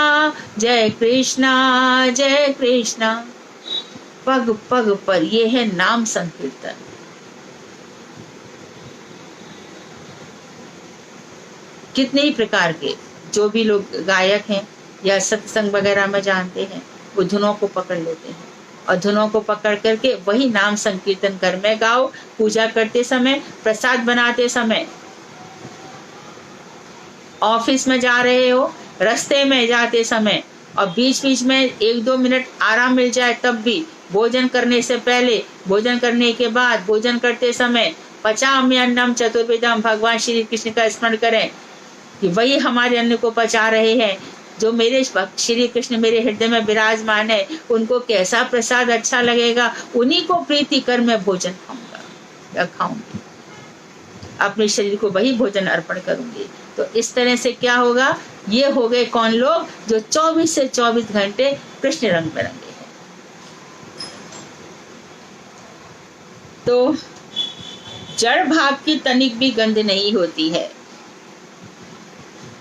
जय कृष्णा जय कृष्णा। पग पग पर ये है नाम संकीर्तन। कितने ही प्रकार के जो भी लोग गायक हैं या सत्संग वगैरह में जानते हैं, वो धुनों को पकड़ लेते हैं और धुनों को पकड़ करके वही नाम संकीर्तन घर में गाओ, पूजा करते समय, प्रसाद बनाते समय, ऑफिस में जा रहे हो, रास्ते में जाते समय, और बीच बीच में 1-2 मिनट आराम मिल जाए तब भी, भोजन करने से पहले, भोजन करने के बाद, भोजन करते समय, पचाम्य अन्नम चतुर्विधम, भगवान श्री कृष्ण का स्मरण करें कि वही हमारे अन्न को पचा रहे हैं। जो मेरे श्री कृष्ण मेरे हृदय में विराजमान है, उनको कैसा प्रसाद अच्छा लगेगा, उन्हीं को प्रीति कर मैं भोजन खाऊंगा या खाऊंगी, अपने शरीर को वही भोजन अर्पण करूंगी। तो इस तरह से क्या होगा? ये हो गए कौन लोग? जो 24 से 24 घंटे कृष्ण रंग में रंगे हैं। तो जड़ भाव की तनिक भी गंध नहीं होती है।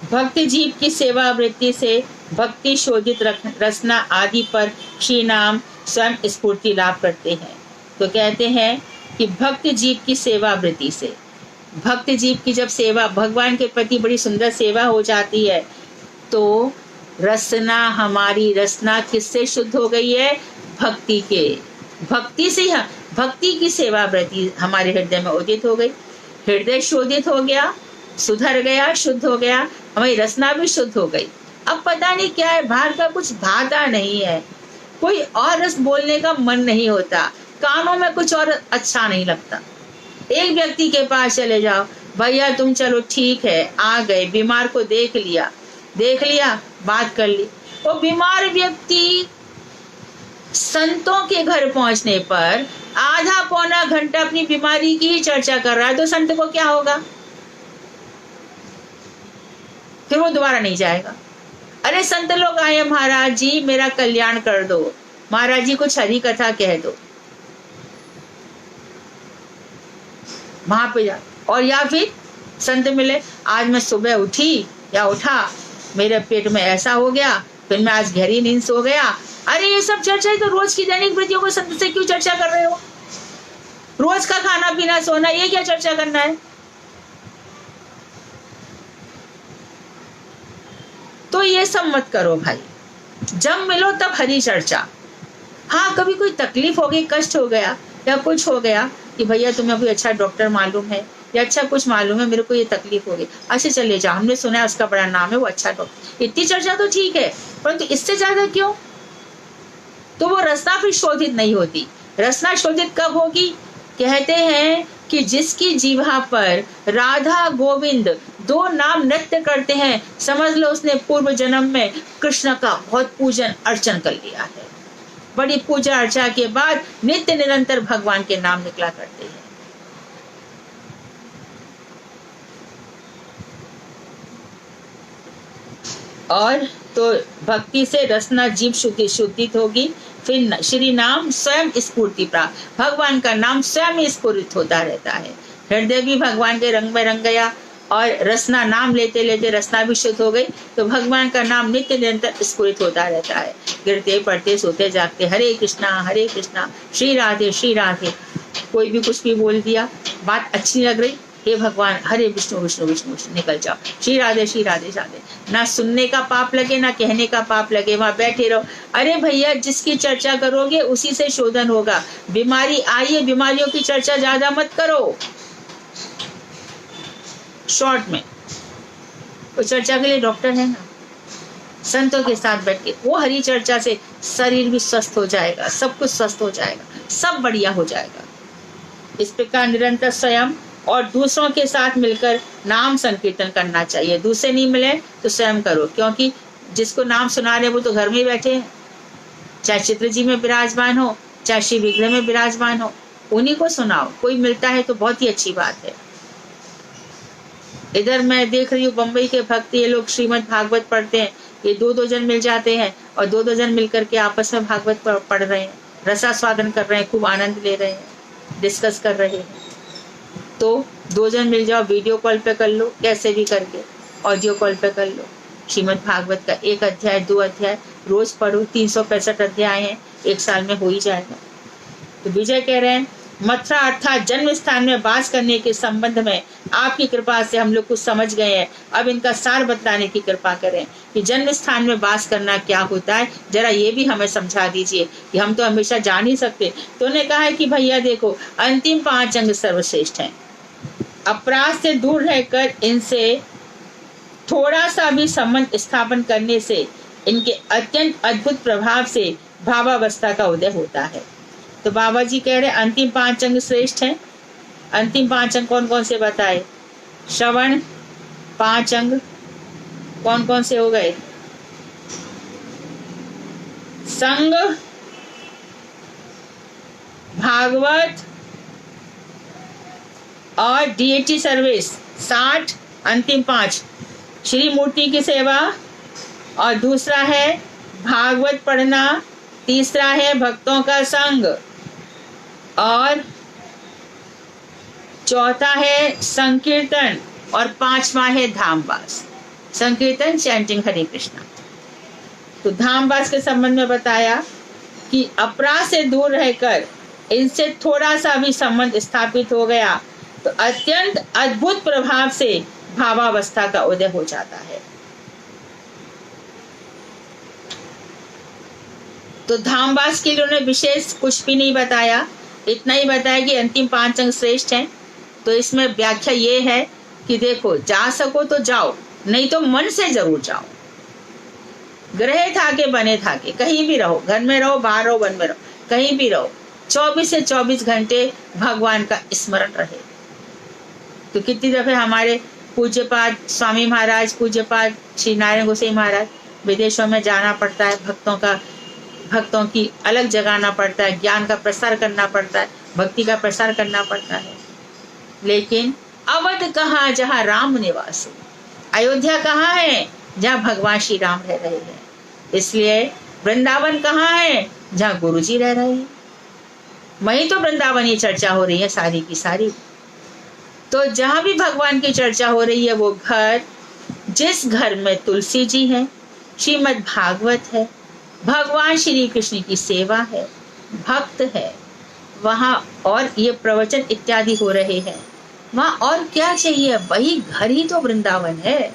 भक्ति जीव की सेवा वृत्ति से भक्ति शोधित रसना आदि पर श्री नाम स्वयं स्फूर्ति लाभ करते हैं। तो कहते हैं कि भक्ति जीव की सेवा वृत्ति से, भक्त जीव की जब सेवा, भगवान के प्रति बड़ी सुंदर सेवा हो जाती है, तो रसना, हमारी रसना किससे शुद्ध हो गई है? भक्ति के, भक्ति से, भक्ति की सेवा वृत्ति हमारे हृदय में उदित हो गई, हृदय शोधित हो गया, सुधर गया, शुद्ध हो गया, हमारी रसना भी शुद्ध हो गई। अब पता नहीं क्या है, बाहर का कुछ भाता नहीं है, कोई और रस बोलने का मन नहीं होता, कानों में कुछ और अच्छा नहीं लगता। एक व्यक्ति के पास चले जाओ, भैया तुम चलो ठीक है, आ गए, बीमार को देख लिया, बात कर ली। वो बीमार व्यक्ति संतों के घर पहुंचने पर आधा पौना घंटा अपनी बीमारी की ही चर्चा कर रहा है, तो संत को क्या होगा? फिर वो दोबारा नहीं जाएगा। अरे संत लोग आए, महाराज जी मेरा कल्याण कर दो, महाराज जी कुछ हरी कथा कह दो, वहां पे जा। और या फिर संत मिले, आज मैं सुबह उठी या उठा, मेरे पेट में ऐसा हो गया, फिर मैं आज गहरी नींद सो गया। अरे ये सब चर्चा है तो रोज की दैनिक वृत्तियों को संत से क्यों चर्चा कर रहे हो? रोज का खाना पीना सोना, ये क्या चर्चा करना है? तो ये सब मत करो भाई, जब मिलो तब हरी चर्चा। हाँ, कभी कोई तकलीफ हो गई, कष्ट हो गया या कुछ हो गया कि भैया तुम्हें कोई अच्छा डॉक्टर मालूम है कि अच्छा कुछ मालूम है, मेरे को ये तकलीफ होगी, अच्छा चले जाओ, हमने सुना है उसका बड़ा नाम है, वो अच्छा डॉक्टर, इतनी चर्चा तो ठीक है, परंतु इससे ज्यादा क्यों? तो वो रचना फिर शोधित नहीं होती। रचना शोधित कब होगी? कहते हैं कि जिसकी जीवा पर राधा गोविंद दो नाम नृत्य करते हैं, समझ लो उसने पूर्व जन्म में कृष्ण का बहुत पूजन अर्चन कर लिया है। बड़ी पूजा अर्चा के बाद नित्य निरंतर भगवान के नाम निकला करते हैं। और तो भक्ति से रसना जीव शुद्धित होगी, फिर श्री नाम स्वयं स्फूर्ति प्राप्त, भगवान का नाम स्वयं स्फुरित होता रहता है। हृदय भी भगवान के रंग में रंग गया और रसना नाम लेते लेते रसना भी शुद्ध हो गई, तो भगवान का नाम नित्य निरंतर स्फुरित होता रहता है। गिरते पढ़ते सोते जागते हरे कृष्णा श्री राधे। कोई भी कुछ भी बोल दिया, बात अच्छी लग रही, हे भगवान हरे विष्णु विष्णु विष्णु विष्णु, निकल जाओ, श्री राधे राधे। ना सुनने का पाप लगे ना कहने का पाप लगे, वहां बैठे रहो। अरे भैया, जिसकी चर्चा करोगे उसी से शोधन होगा। बीमारी आई है, बीमारियों की चर्चा ज्यादा मत करो। शॉर्ट में वो चर्चा के लिए डॉक्टर है ना, संतों के साथ बैठ के वो हरी चर्चा से शरीर भी स्वस्थ हो जाएगा, सब कुछ स्वस्थ हो जाएगा, सब बढ़िया हो जाएगा। इस प्रकार निरंतर स्वयं और दूसरों के साथ मिलकर नाम संकीर्तन करना चाहिए। दूसरे नहीं मिले तो स्वयं करो, क्योंकि जिसको नाम सुना रहे वो तो घर में बैठे हैं, चाहे चित्र जी में विराजमान हो, चाहे श्री विग्रह में विराजमान हो, उन्हीं को सुनाओ। कोई मिलता है तो बहुत ही अच्छी बात है। इधर मैं देख रही हूँ बम्बई के भक्त, ये लोग श्रीमद् भागवत पढ़ते हैं, ये दो जन मिल जाते हैं और दो जन मिलकर के आपस में भागवत पढ़ रहे हैं, रसास्वादन कर रहे हैं, खूब आनंद ले रहे हैं, डिस्कस कर रहे हैं। तो दो जन मिल जाओ, वीडियो कॉल पे कर लो, कैसे भी करके ऑडियो कॉल पे कर लो। श्रीमद् भागवत का 1 अध्याय 2 अध्याय रोज पढ़ो, 365 अध्याय हैं, 1 साल में हो ही जाएगा। तो विजय कह रहे हैं, मथुरा अर्थात जन्म स्थान में वास करने के संबंध में आपकी कृपा से हम लोग कुछ समझ गए हैं। अब इनका सार बतलाने की कृपा करें कि जन्म स्थान में वास करना क्या होता है, जरा ये भी हमें समझा दीजिए कि हम तो हमेशा जान ही सकते। तो उन्होंने कहा है कि भैया देखो, अंतिम 5 अंग सर्वश्रेष्ठ हैं। अपराध से दूर रहकर इनसे थोड़ा सा भी संबंध स्थापन करने से इनके अत्यंत अद्भुत प्रभाव से भावावस्था का उदय होता है। तो बाबा जी कह रहे अंतिम 5 अंग श्रेष्ठ हैं। अंतिम 5 अंग कौन कौन से बताए? श्रवण 5 अंग कौन कौन से हो गए? संग, भागवत और डीएटी सर्विस 60, अंतिम 5 श्री मूर्ति की सेवा, और दूसरा है भागवत पढ़ना, तीसरा है भक्तों का संग, और चौथा है संकीर्तन, और 5वां है धामवास। संकीर्तन चैंटिंग हरे कृष्णा। तो धामवास के संबंध में बताया कि अपराध से दूर रहकर इनसे थोड़ा सा भी संबंध स्थापित हो गया तो अत्यंत अद्भुत प्रभाव से भावावस्था का उदय हो जाता है। तो धामवास के लिए उन्होंने विशेष कुछ भी नहीं बताया, इतना ही बताया कि अंतिम 5 अंग श्रेष्ठ हैं। तो इसमें व्याख्या ये है कि देखो, जा सको तो जाओ, नहीं तो मन से जरूर जाओ। ग्रहे थाके बने थाके, कहीं भी रहो, घर में रहो, बाहर रहो, वन में रहो, कहीं भी रहो, 24 से 24 घंटे भगवान का स्मरण रहे। तो कितनी दफे हमारे पूज्यपाद स्वामी महाराज, पूज्यपाद श्री नारायण गोसाई महाराज, विदेशों में जाना पड़ता है, भक्तों की अलग जगाना पड़ता है, ज्ञान का प्रसार करना पड़ता है, भक्ति का प्रसार करना पड़ता है। लेकिन अवध कहाँ जहाँ राम निवास, अयोध्या कहाँ है जहाँ भगवान श्री राम रह रहे हैं। इसलिए वृंदावन कहाँ है जहाँ गुरु जी रह रहे हैं। वही तो वृंदावन की चर्चा हो रही है सारी की सारी। तो जहाँ भी भगवान की चर्चा हो रही है वो घर, जिस घर में तुलसी जी है, श्रीमद् भागवत है, भगवान श्री कृष्ण की सेवा है, भक्त है, वहाँ और ये प्रवचन इत्यादि हो रहे हैं, वहाँ और क्या चाहिए? वही घर ही तो वृंदावन है।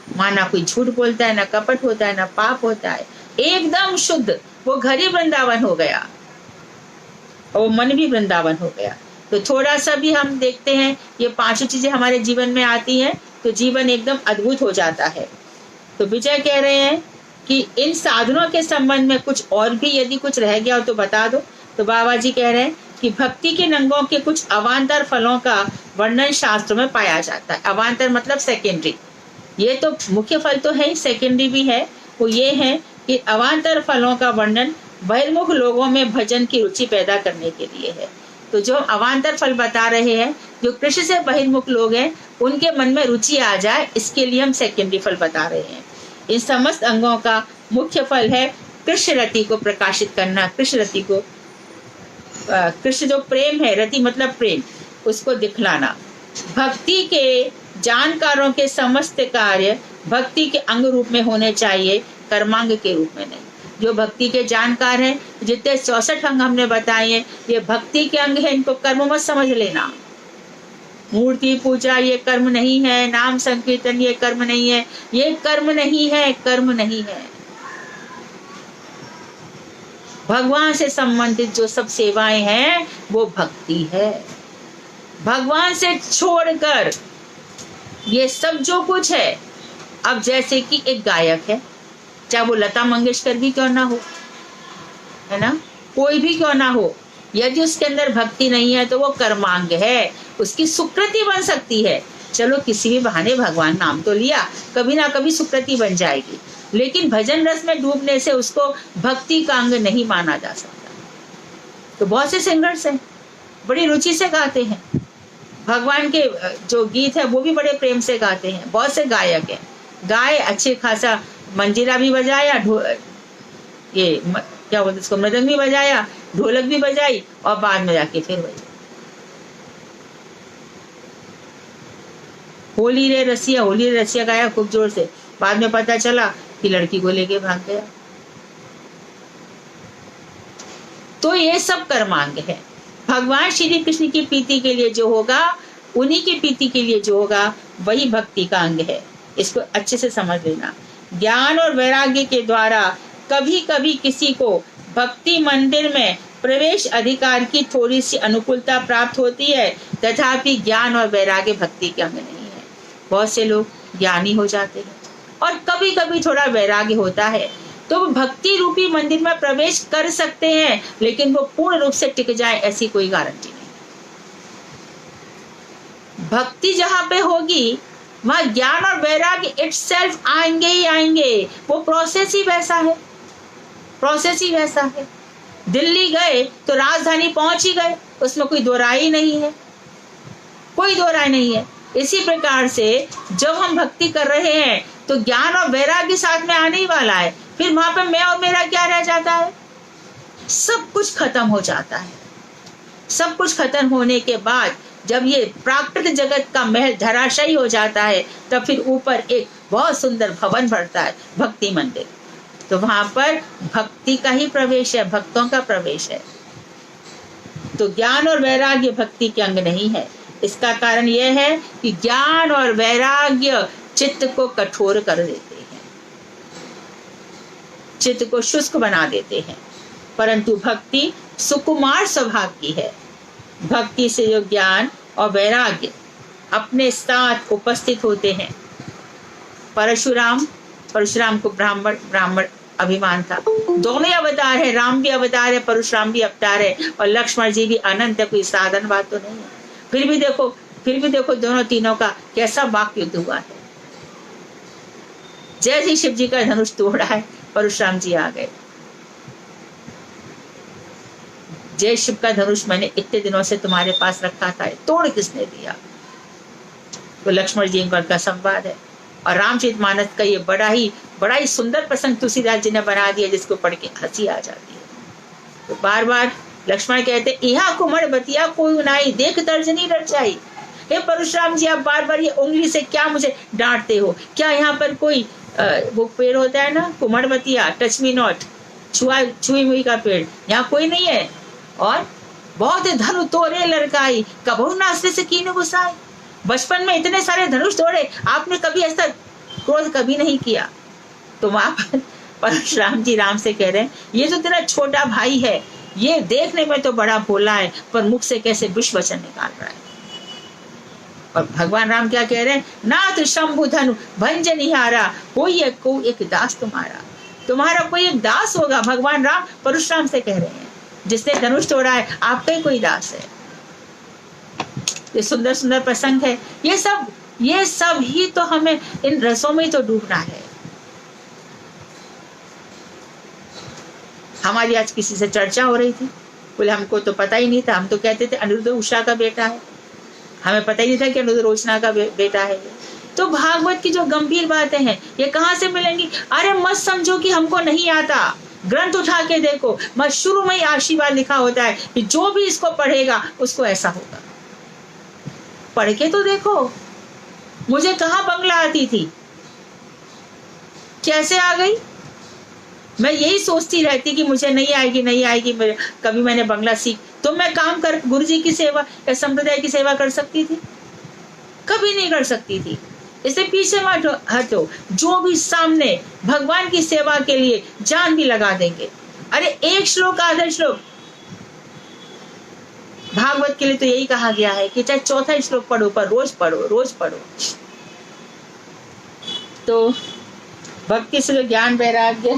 वहाँ ना कोई झूठ बोलता है, ना कपट होता है, ना पाप होता है, एकदम शुद्ध। वो घर ही वृंदावन हो गया और मन भी वृंदावन हो गया। तो थोड़ा सा भी हम देखते हैं ये पांचों चीजें हमारे जीवन में आती हैं तो जीवन एकदम अद्भुत हो जाता है। तो विजय कह रहे हैं कि इन साधनों के संबंध में कुछ और भी यदि कुछ रह गया हो तो बता दो। तो बाबा जी कह रहे हैं कि भक्ति के रंगों के कुछ अवान्तर फलों का वर्णन शास्त्रों में पाया जाता है। अवान्तर मतलब सेकेंडरी, ये तो मुख्य फल तो है ही, सेकेंडरी भी है। वो ये है कि अवान्तर फलों का वर्णन बहिर्मुख लोगों में भजन की रुचि पैदा करने के लिए है। तो जो अवान्तर फल बता रहे हैं, जो कृष्ण से बहिर्मुख लोग हैं उनके मन में रुचि आ जाए, इसके लिए हम सेकेंडरी फल बता रहे हैं। इन समस्त अंगों का मुख्य फल है कृष्ण रति को प्रकाशित करना, कृष्ण रति को, कृष्ण जो प्रेम है, रति मतलब प्रेम, उसको दिखलाना। भक्ति के जानकारों के समस्त कार्य भक्ति के अंग रूप में होने चाहिए, कर्मांग के रूप में नहीं। जो भक्ति के जानकार हैं, जितने 64 अंग हमने बताए हैं, ये भक्ति के अंग हैं, इनको कर्म मत समझ लेना। मूर्ति पूजा ये कर्म नहीं है, नाम संकीर्तन ये कर्म नहीं है, ये कर्म नहीं है, कर्म नहीं है। भगवान से संबंधित जो सब सेवाएं हैं वो भक्ति है। भगवान से छोड़कर ये सब जो कुछ है, अब जैसे कि एक गायक है, चाहे वो लता मंगेशकर भी क्यों ना हो, है ना, कोई भी क्यों ना हो, यदि उसके अंदर भक्ति नहीं है तो वो कर्मांग है, उसकी सुकृति बन सकती है। चलो किसी भी बहाने भगवान नाम तो लिया, कभी ना कभी सुकृति बन जाएगी, लेकिन भजन रस में डूबने से उसको भक्ति का अंग नहीं माना जा सकता। तो बहुत से सिंगर्स हैं, बड़ी रुचि से गाते हैं, भगवान के जो गीत है वो भी बड़े प्रेम से गाते हैं। बहुत से गायक हैं, गाए अच्छे खासा, मंजीरा भी बजाया, ये क्या बोलते इसको, मृदंग भी बजाया, ढोलक भी बजाई, और बाद में जाके फिर बजाई होली रे रसिया, होली रे रसिया गाया खूब जोर से, बाद में पता चला कि लड़की को लेके भाग गया। तो ये सब कर्मांग है। भगवान श्री कृष्ण की प्रीति के लिए जो होगा, उन्हीं की प्रीति के लिए जो होगा, वही भक्ति का अंग है। इसको अच्छे से समझ लेना। ज्ञान और वैराग्य के द्वारा कभी कभी किसी को भक्ति मंदिर में प्रवेश अधिकार की थोड़ी सी अनुकूलता प्राप्त होती है, तथापि ज्ञान और वैराग्य भक्ति के अंग नहीं है। बहुत से लोग ज्ञानी हो जाते हैं और कभी कभी थोड़ा वैराग्य होता है, तो वो भक्ति रूपी मंदिर में प्रवेश कर सकते हैं, लेकिन वो पूर्ण रूप से टिक जाए ऐसी कोई गारंटी नहीं। भक्ति जहां पे होगी वहां ज्ञान और वैराग्य इटसेल्फ आएंगे ही आएंगे। वो प्रोसेस ही वैसा है, प्रोसेस ही वैसा है। दिल्ली गए तो राजधानी पहुंच ही गए, उसमें कोई दो राय नहीं है, कोई दो राय नहीं है। इसी प्रकार से जब हम भक्ति कर रहे हैं तो ज्ञान और वैराग्य साथ में आने ही वाला है, फिर वहां पर मैं और मेरा क्या रह जाता है, सब कुछ खत्म हो जाता है। सब कुछ खत्म होने के बाद जब ये प्राकृतिक जगत का महल धराशायी हो जाता है, तब फिर ऊपर एक बहुत सुंदर भवन बढ़ता है, भक्ति मंदिर। तो वहां पर भक्ति का ही प्रवेश है, भक्तों का प्रवेश है। तो ज्ञान और वैराग्य भक्ति के अंग नहीं है। इसका कारण यह है कि ज्ञान और वैराग्य चित्त को कठोर कर देते हैं, चित्त को शुष्क बना देते हैं, परंतु भक्ति सुकुमार स्वभाव की है। भक्ति से जो ज्ञान और वैराग्य अपने साथ उपस्थित होते हैं। परशुराम को ब्राह्मण अभिमान था। दोनों अवतार है, राम भी अवतार है, परशुराम भी अवतार है, और लक्ष्मण जी भी अनंत है, कोई साधन बात तो नहीं है। फिर भी देखो दोनों तीनों का कैसा वाक युद्ध हुआ है। जैसे ही शिव जी का धनुष तोड़ा है, परशुराम जी आ गए। जय शिव का धनुष मैंने इतने दिनों से तुम्हारे पास रखा था, तोड़ किसने दिया? तो लक्ष्मण जी का संवाद है। और रामचरितमानस का ये बड़ा ही सुंदर प्रसंग तुलसीदास जी ने बना दिया, जिसको पढ़ के हंसी आ जाती है। तो बार बार लक्ष्मण कहते, यहाँ कुमड़ बतिया कोई नाई, देख तर्जनी रचाई। हे परशुराम जी, आप बार बार ये उंगली से क्या मुझे डांटते हो? क्या यहाँ पर कोई वो पेड़ होता है ना, कुमड़ बतिया, टच मी नॉट, छुई मुई का पेड़, यहाँ कोई नहीं है। और बहुत धनु तोड़े लड़काई, कबहू नासरे से कीन गुसाई। बचपन में इतने सारे धनुष तोड़े, आपने कभी ऐसा क्रोध कभी नहीं किया। तो वहां पर परशुराम जी राम से कह रहे हैं, ये जो तेरा छोटा भाई है, ये देखने में तो बड़ा भोला है, पर मुख से कैसे विष वचन निकाल रहा है। और भगवान राम क्या कह रहे हैं, नाथ शंभु धनु भंजनिहारा, कोई एक दास तुम्हारा कोई एक दास होगा। भगवान राम परशुराम से कह रहे हैं, जिसने धनुष तोड़ा है आपका ही कोई दास है। ये सुंदर सुंदर प्रसंग है। ये सब ही तो हमें इन रसों में तो डूबना है। हमारी आज किसी से चर्चा हो रही थी, बोले हमको तो पता ही नहीं था, हम तो कहते थे अनिरुद्ध उषा का बेटा है, हमें पता ही नहीं था कि अनिरुद्ध रोचना का बेटा है। तो भागवत की जो गंभीर बातें हैं ये कहाँ से मिलेंगी? अरे मत समझो कि हमको नहीं आता, ग्रंथ उठा के देखो, मत शुरू में ही आशीर्वाद लिखा होता है कि जो भी इसको पढ़ेगा उसको ऐसा होगा। पढ़ के तो देखो, मुझे कहाँ बंगला आती थी, कैसे आ गई? मैं यही सोचती रहती कि मुझे नहीं आएगी, कभी मैंने बंगला सीख तो मैं काम कर गुरु जी की सेवा या संप्रदाय की सेवा कर सकती थी? कभी नहीं कर सकती थी। इससे पीछे मत हटो। जो भी सामने भगवान की सेवा के लिए जान भी लगा देंगे। अरे एक श्लोक आधा श्लोक भागवत के लिए तो यही कहा गया है कि चाहे चौथा श्लोक पढ़ो, पर रोज पढ़ो। तो भक्ति से ज्ञान वैराग्य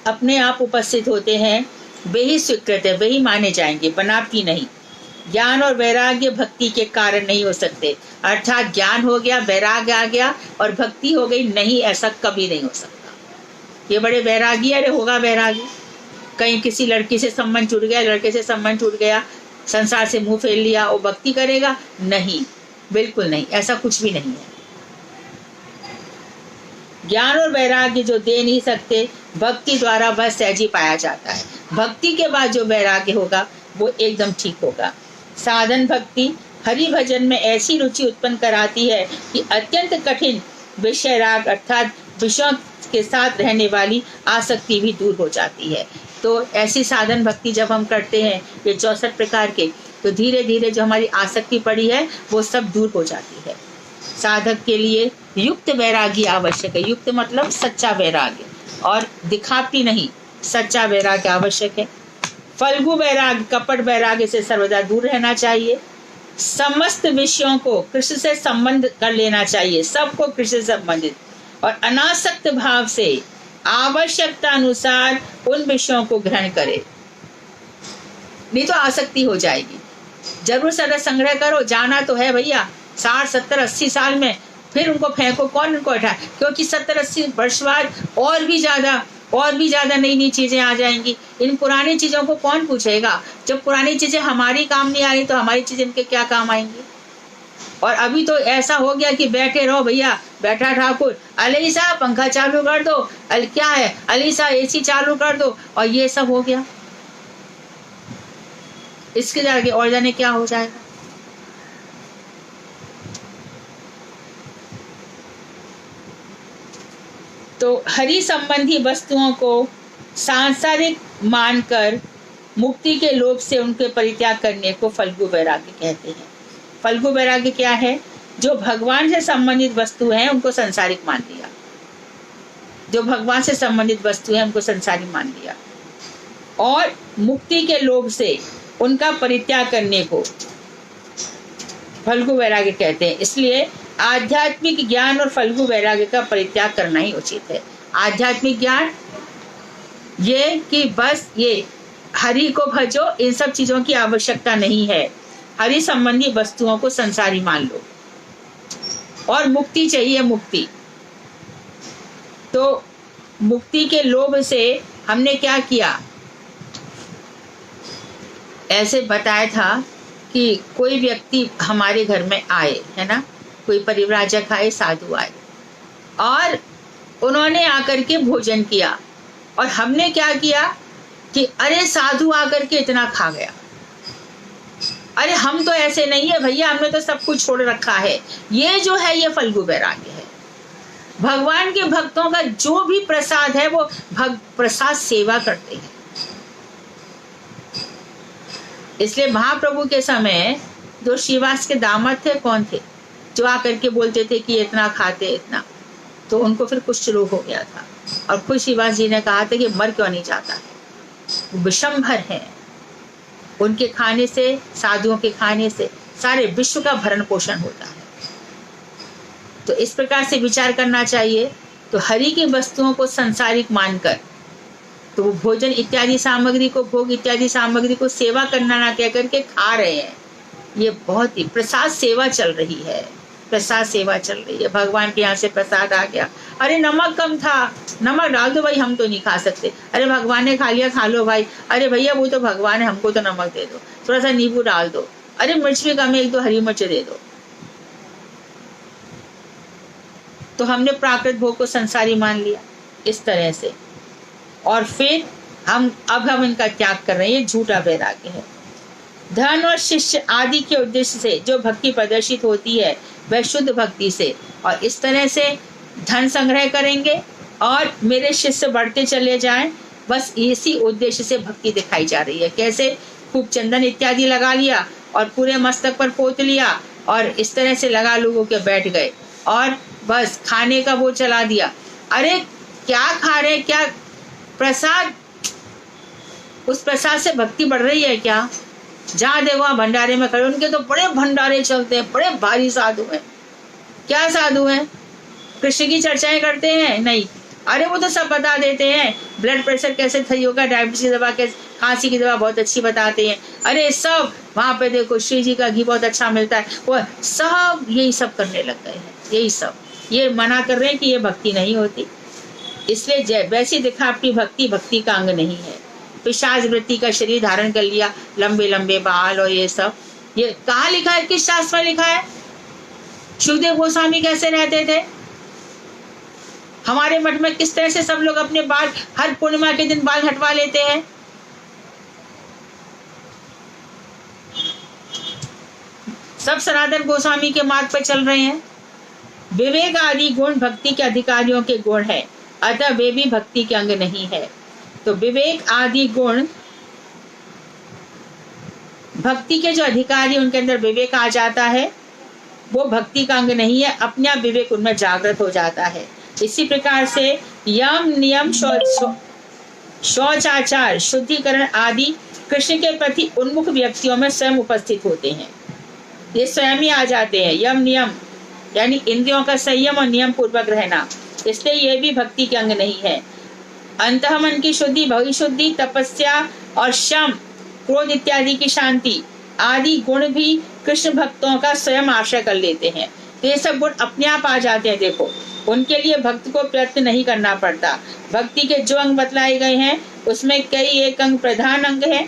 अपने आप उपस्थित होते हैं, वे ही स्वीकृत है, वे ही माने जाएंगे, बनावटी नहीं। ज्ञान और वैराग्य भक्ति के कारण नहीं हो सकते। अर्थात ज्ञान हो गया, वैराग्य आ गया और भक्ति हो गई, नहीं, ऐसा कभी नहीं हो सकता। ये बड़े वैरागी, अरे होगा वैरागी, कहीं किसी लड़की से संबंध टूट गया, लड़के से संबंध टूट गया, संसार से मुंह फेर लिया, वो भक्ति करेगा? नहीं, बिल्कुल नहीं, ऐसा कुछ भी नहीं है। ज्ञान और वैराग्य जो दे नहीं सकते, भक्ति द्वारा वह सहजी पाया जाता है। भक्ति के बाद जो वैराग्य होगा वो एकदम ठीक होगा। साधन भक्ति हरि भजन में ऐसी रुचि उत्पन्न कराती है कि अत्यंत कठिन विषय राग अर्थात विषयों के साथ रहने वाली आसक्ति भी दूर हो जाती है। तो ऐसी साधन भक्ति जब हम करते हैं ये 64 प्रकार के, तो धीरे धीरे जो हमारी आसक्ति पड़ी है वो सब दूर हो जाती है। साधक के लिए युक्त वैराग्य आवश्यक है। युक्त मतलब सच्चा वैराग्य, और दिखावटी नहीं, सच्चा वैराग्य आवश्यक है। फल्गु वैराग्य कपट वैराग्य से सर्वदा दूर रहना चाहिए। समस्त विषयों को कृष्ण से संबंध कर लेना चाहिए, सबको कृष्ण से संबंधित, और अनासक्त भाव से आवश्यकता अनुसार उन विषयों को ग्रहण करे, नहीं तो आसक्ति हो जाएगी। जरूर सारा संग्रह करो, जाना तो है भैया 60, 70, 80 साल में, फिर उनको फेंको, कौन उनको उठाए? क्योंकि 70, 80 वर्ष बाद और भी ज्यादा नई चीजें आ जाएंगी। इन पुरानी चीजों को कौन पूछेगा? जब पुरानी चीजें हमारी काम नहीं आ रही तो हमारी चीजें इनके क्या काम आएंगी? और अभी तो ऐसा हो गया कि बैठे रहो भैया, बैठा ठाकुर, अलीसा पंखा चालू कर दो, क्या है अलीसा एसी चालू कर दो, और ये सब हो गया। इसके आगे और जाने क्या हो जाएगा। तो हरि संबंधी वस्तुओं को सांसारिक मानकर मुक्ति के लोभ से उनके परित्याग करने को फल्गु वैराग्य कहते हैं। फल्गु वैराग्य क्या है? जो भगवान से संबंधित वस्तु है उनको संसारिक मान लिया, जो भगवान से संबंधित वस्तु है उनको संसारिक मान लिया, और मुक्ति के लोभ से उनका परित्याग करने को फल्गु वैराग्य कहते हैं। इसलिए आध्यात्मिक ज्ञान और फल्गु वैराग्य का परित्याग करना ही उचित है। आध्यात्मिक ज्ञान ये कि बस ये हरि को भजो, इन सब चीजों की आवश्यकता नहीं है, हरि संबंधी वस्तुओं को संसारी मान लो, और मुक्ति चाहिए, मुक्ति। तो मुक्ति के लोभ से हमने क्या किया, ऐसे बताया था कि कोई व्यक्ति हमारे घर में आए, है ना, कोई परिव्राजक आए, साधु आए, और उन्होंने आकर के भोजन किया, और हमने क्या किया कि अरे साधु आकर के इतना खा गया, अरे हम तो ऐसे नहीं है भैया, हमने तो सब कुछ छोड़ रखा है। ये जो है ये फल्गु वैराग्य है। भगवान के भक्तों का जो भी प्रसाद है वो प्रसाद सेवा करते हैं। इसलिए महाप्रभु के समय जो श्रीवास के दामाद थे, कौन थे? जो आकर के बोलते थे कि इतना खाते इतना, तो उनको फिर कुष्ठ रोग हो गया था। और खुद शिवाजी जी ने कहा था कि मर क्यों नहीं जाता है, वो विषमभर है। उनके खाने से, साधुओं के खाने से सारे विश्व का भरण पोषण होता है। तो इस प्रकार से विचार करना चाहिए। तो हरि की वस्तुओं को संसारिक मानकर, तो वो भोजन इत्यादि सामग्री को, भोग इत्यादि सामग्री को सेवा करना ना कह करके खा रहे हैं। ये बहुत ही प्रसाद सेवा चल रही है, प्रसाद सेवा चल रही है। भगवान के यहाँ से प्रसाद आ गया, अरे नमक कम था, नमक डाल दो भाई, हम तो नहीं खा सकते। अरे भगवान ने खा लिया, खा लो भाई। अरे भैया वो तो भगवान है, हमको तो नमक दे दो, थोड़ा सा नींबू डाल दो। अरे मिर्च भी कम है, 1-2 हरी मिर्च दे दो। तो हमने प्राकृत भोग को संसारी मान लिया इस तरह से, और फिर अब हम इनका त्याग कर रहे हैं। ये झूठा वैराग्य है। धन और शिष्य आदि के उद्देश्य से जो भक्ति प्रदर्शित होती है वह शुद्ध भक्ति से, और इस तरह से धन संग्रह करेंगे और मेरे शिष्य बढ़ते चले जाएं, बस इसी उद्देश्य से भक्ति दिखाई जा रही है। कैसे? खूब चंदन इत्यादि लगा लिया और पूरे मस्तक पर पोत लिया और इस तरह से लगा लोगों के बैठ गए और बस खाने का वो चला दिया। अरे क्या खा रहे, क्या प्रसाद, उस प्रसाद से भक्ति बढ़ रही है क्या? जहाँ देखो वहाँ भंडारे में खड़े, उनके तो बड़े भंडारे चलते हैं, बड़े भारी साधु हैं। क्या साधु हैं? कृष्ण की चर्चाएं करते हैं? नहीं। अरे वो तो सब बता देते हैं, ब्लड प्रेशर कैसे सही होगा, डायबिटीज की दवा कैसे, खांसी की दवा बहुत अच्छी बताते हैं। अरे सब वहाँ पे देखो श्री जी का घी बहुत अच्छा मिलता है, वो सब यही सब करने लग गए हैं। यही सब ये मना कर रहे हैं कि ये भक्ति नहीं होती। इसलिए वैसी दिखावटी भक्ति भक्ति का अंग नहीं है। पिशाच वृत्ति का शरीर धारण कर लिया, लंबे लंबे बाल और ये सब, ये कहाँ लिखा है, किस शास्त्र में लिखा है? शुभदेव गोस्वामी कैसे रहते थे? हमारे मठ में किस तरह से सब लोग अपने बाल हर पूर्णिमा के दिन बाल हटवा लेते हैं। सब सनातन गोस्वामी के मार्ग पर चल रहे हैं। विवेक आदि गुण भक्ति के अधिकारियों के गुण है, अतः वे भी भक्ति के अंग नहीं है। तो विवेक आदि गुण भक्ति के जो अधिकारी, उनके अंदर विवेक आ जाता है, वो भक्ति का अंग नहीं है। अपने आप विवेक उनमें जागृत हो जाता है। इसी प्रकार से यम नियम शौचाचार शुद्धिकरण आदि कृष्ण के प्रति उन्मुख व्यक्तियों में स्वयं उपस्थित होते हैं। ये स्वयं ही आ जाते हैं। यम नियम यानी इंद्रियों का संयम और नियम पूर्वक रहना, इसलिए ये भी भक्ति के अंग नहीं है। अंतःमन की शुद्धि, भविशुद्धि, तपस्या और शम, क्रोध इत्यादि की शांति आदि गुण भी कृष्ण भक्तों का स्वयं आश्रय कर लेते हैं। तो ये सब गुण अपने आप आ जाते हैं। देखो, उनके लिए भक्त को प्रयत्न नहीं करना पड़ता। भक्ति के जो अंग बतलाए गए हैं उसमें कई एक अंग प्रधान अंग है।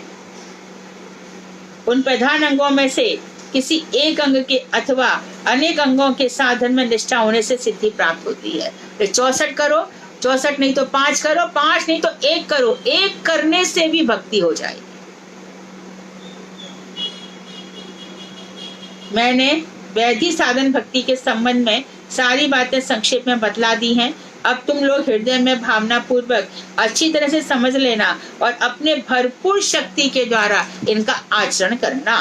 उन प्रधान अंगों में से किसी एक अंग के अथवा अनेक अंगों के साधन में निष्ठा होने से सिद्धि प्राप्त होती है। तो 64 करो, 64 नहीं तो 5 करो, 5 नहीं तो 1 करो, 1 करने से भी भक्ति हो जाएगी। मैंने वैधि साधन भक्ति के संबंध में सारी बातें संक्षेप में बतला दी हैं। अब तुम लोग हृदय में भावना पूर्वक अच्छी तरह से समझ लेना और अपने भरपूर शक्ति के द्वारा इनका आचरण करना।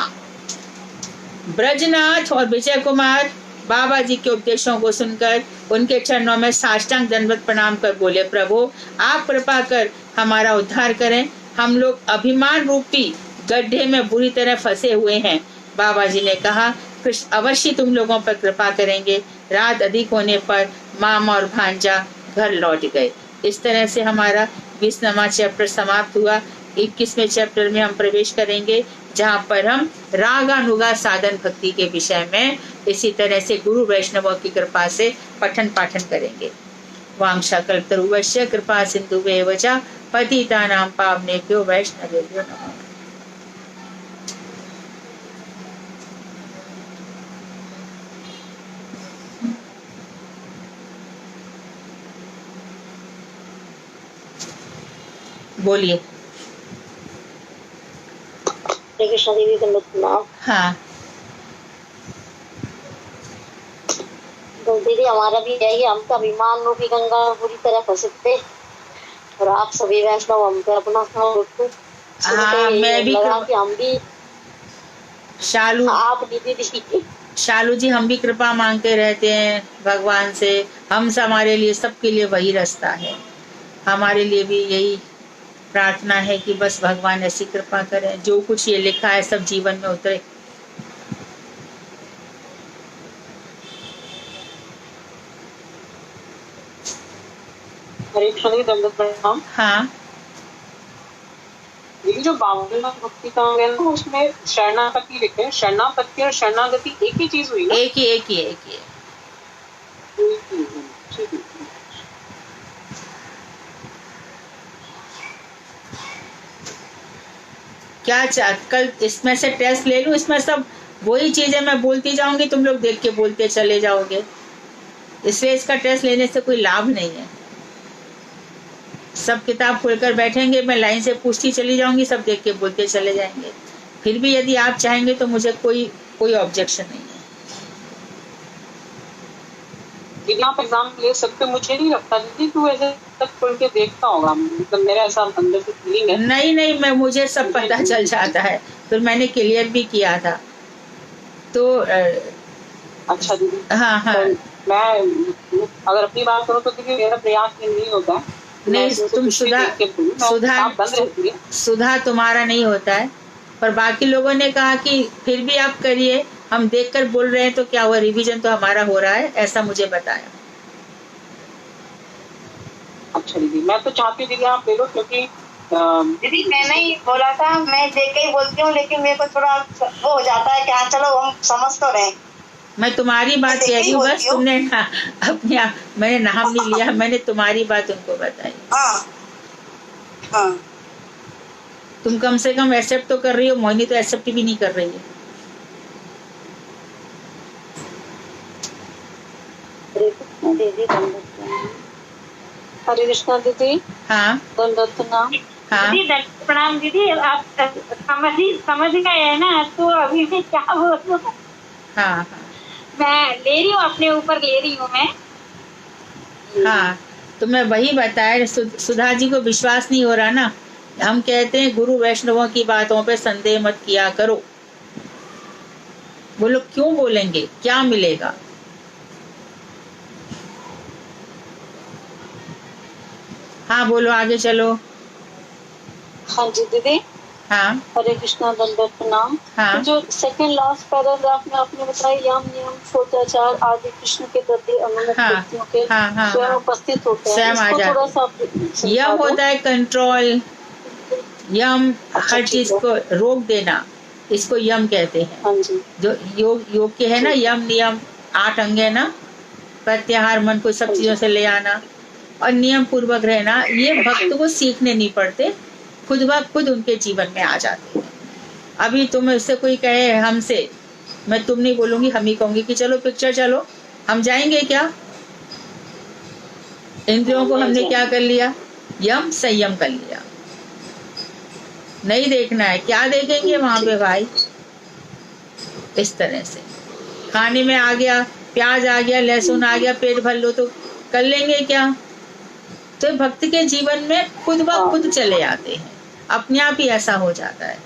ब्रजनाथ और विजय कुमार बाबा जी के उपदेशों को सुनकर उनके चरणों में साष्टांग दंडवत प्रणाम कर बोले, प्रभु आप कृपा कर हमारा उद्धार करें, हम लोग अभिमान रूपी गड्ढे में बुरी तरह फंसे हुए हैं। बाबा जी ने कहा, कृष्ण अवश्य तुम लोगों पर कृपा करेंगे। रात अधिक होने पर मामा और भांजा घर लौट गए। इस तरह से हमारा 20वां चैप्टर समाप्त हुआ। 21वें चैप्टर में हम प्रवेश करेंगे, जहाँ पर हम रागानुगा साधन भक्ति के विषय में इसी तरह से गुरु वैष्णवों की कृपा से पठन पाठन करेंगे। वांछा कल्पतरुवश्य कृपा सिंधुभ्येव च पतितानां पावनेभ्यो वैष्णवेभ्यो नमः। बोलिए।
कृष्ण देवी दंडवत प्रणाम।
हाँ,
तो दीदी हमारा भी यही, हम तो अभिमान रूपी गंगा पूरी तरह फंसे थे और आप सभी वैष्णव हम पे अपना
हाँ, मैं भी
लगा कि हम भी
शालू
आप दीदी
शालू जी, हम भी कृपा मांगते रहते हैं भगवान से। हम हमारे लिए, सबके लिए वही रास्ता है। हमारे लिए भी यही प्रार्थना है कि बस भगवान ऐसी कृपा करें, जो कुछ ये लिखा है सब जीवन में उतरे।
हरे कृष्ण जी, दंडवत प्रणाम।
हाँ,
ये जो 52 भक्ति का अंग है ना, उसमें शरणागति लिखे हैं। शरणागति और शरणागति एक ही चीज हुई ना?
एक ही है।
एक ही है, ठीक है।
क्या कल इसमें से टेस्ट ले लूं? इसमें सब वही चीजें मैं बोलती जाऊंगी, तुम लोग देख के बोलते चले जाओगे, इसलिए इसका टेस्ट लेने से कोई लाभ नहीं है। सब किताब खोलकर बैठेंगे, मैं लाइन से पूछती चली जाऊंगी, सब देख के बोलते चले जाएंगे। फिर भी यदि आप चाहेंगे तो मुझे कोई ऑब्जेक्शन नहीं है।
दीदी आप एग्जाम ले सकते, मुझे नहीं लगता दीदी तू ऐसे तक खोल के देखता होगा, मतलब मेरा ऐसा अंदर से फीलिंग है।
नहीं, मैं मुझे सब पता चल जाता है, फिर मैंने क्लियर भी किया था तो
अच्छा दीदी,
हाँ।
तो मैं अगर अपनी बात करूँ तो दीदी मेरा प्रयास ये नहीं होता है।
नहीं, तुम सुधा तुम्हारा नहीं होता है, पर बाकी लोगों ने कहा कि फिर भी आप करिए, हम देखकर बोल रहे हैं तो क्या हुआ, रिवीजन तो हमारा हो रहा है, ऐसा मुझे बताया।
अच्छा दीदी, मैं तो चाहती हूँ दीदी आप ले लो, क्योंकि
दीदी मैंने ही बोला था, मैं देख के ही बोलती हूँ, लेकिन मेरे को थोड़ा वो हो जाता है कि हाँ चलो हम समझ तो रहे।
मैं तुम्हारी बात कह रही हूँ, बस तुमने अपने मैंने नाम नहीं लिया, मैंने तुम्हारी बात उनको बताई।
हाँ।
तुम कम से कम एक्सेप्ट तो कर रही हो, मोहिनी तो एक्सेप्ट भी नहीं कर रही है।
दीदी हरे कृष्णा दीदी।
हाँ
दंडवत प्रणाम।
हाँ
दीदी दंडवत प्रणाम। दीदी आप समझ गए है ना, तो अभी मैं क्या बोलूं।
हाँ
मैं ले रही हूँ, अपने ऊपर ले रही हूँ मैं।
हाँ, तो मैं वही बताया, सुधा जी को विश्वास नहीं हो रहा ना। हम कहते हैं गुरु वैष्णवों की बातों पे संदेह मत किया करो। वो लोग क्यों बोलेंगे, क्या मिलेगा? हाँ बोलो, आगे चलो।
हाँ जी दीदी।
हाँ
हरे कृष्णा, दंडवत प्रणाम।
हाँ।
तो जो सेकंड लास्ट पैराग्राफ में आपने बताया, यम नियम शोचाचार आदि कृष्ण के प्रति अनुमत व्यक्तियों के स्वयं उपस्थित होते हैं, इसको थोड़ा सा
यम होता है कंट्रोल, यम हर चीज को रोक देना, इसको यम कहते हैं।
हाँ जी।
जो योग के है ना, यम नियम 8 अंग है ना, प्रत्याहार, मन को सब चीजों से ले आना और नियम पूर्वक रहना, ये भक्त को सीखने नहीं पड़ते, खुद ब खुद उनके जीवन में आ जाते हैं। अभी तुम इससे कोई कहे हमसे, मैं तुम नहीं बोलूंगी, हम ही कहूंगी कि चलो पिक्चर चलो, हम जाएंगे क्या? इंद्रियों को हमने क्या कर लिया, यम संयम कर लिया। नहीं देखना है, क्या देखेंगे वहां पे भाई? इस तरह से खाने में आ गया, प्याज आ गया, लहसुन आ गया, पेट भर लो, तो कर लेंगे क्या? तो भक्त के जीवन में खुद ब खुद चले आते हैं, अपने आप ही ऐसा हो जाता है।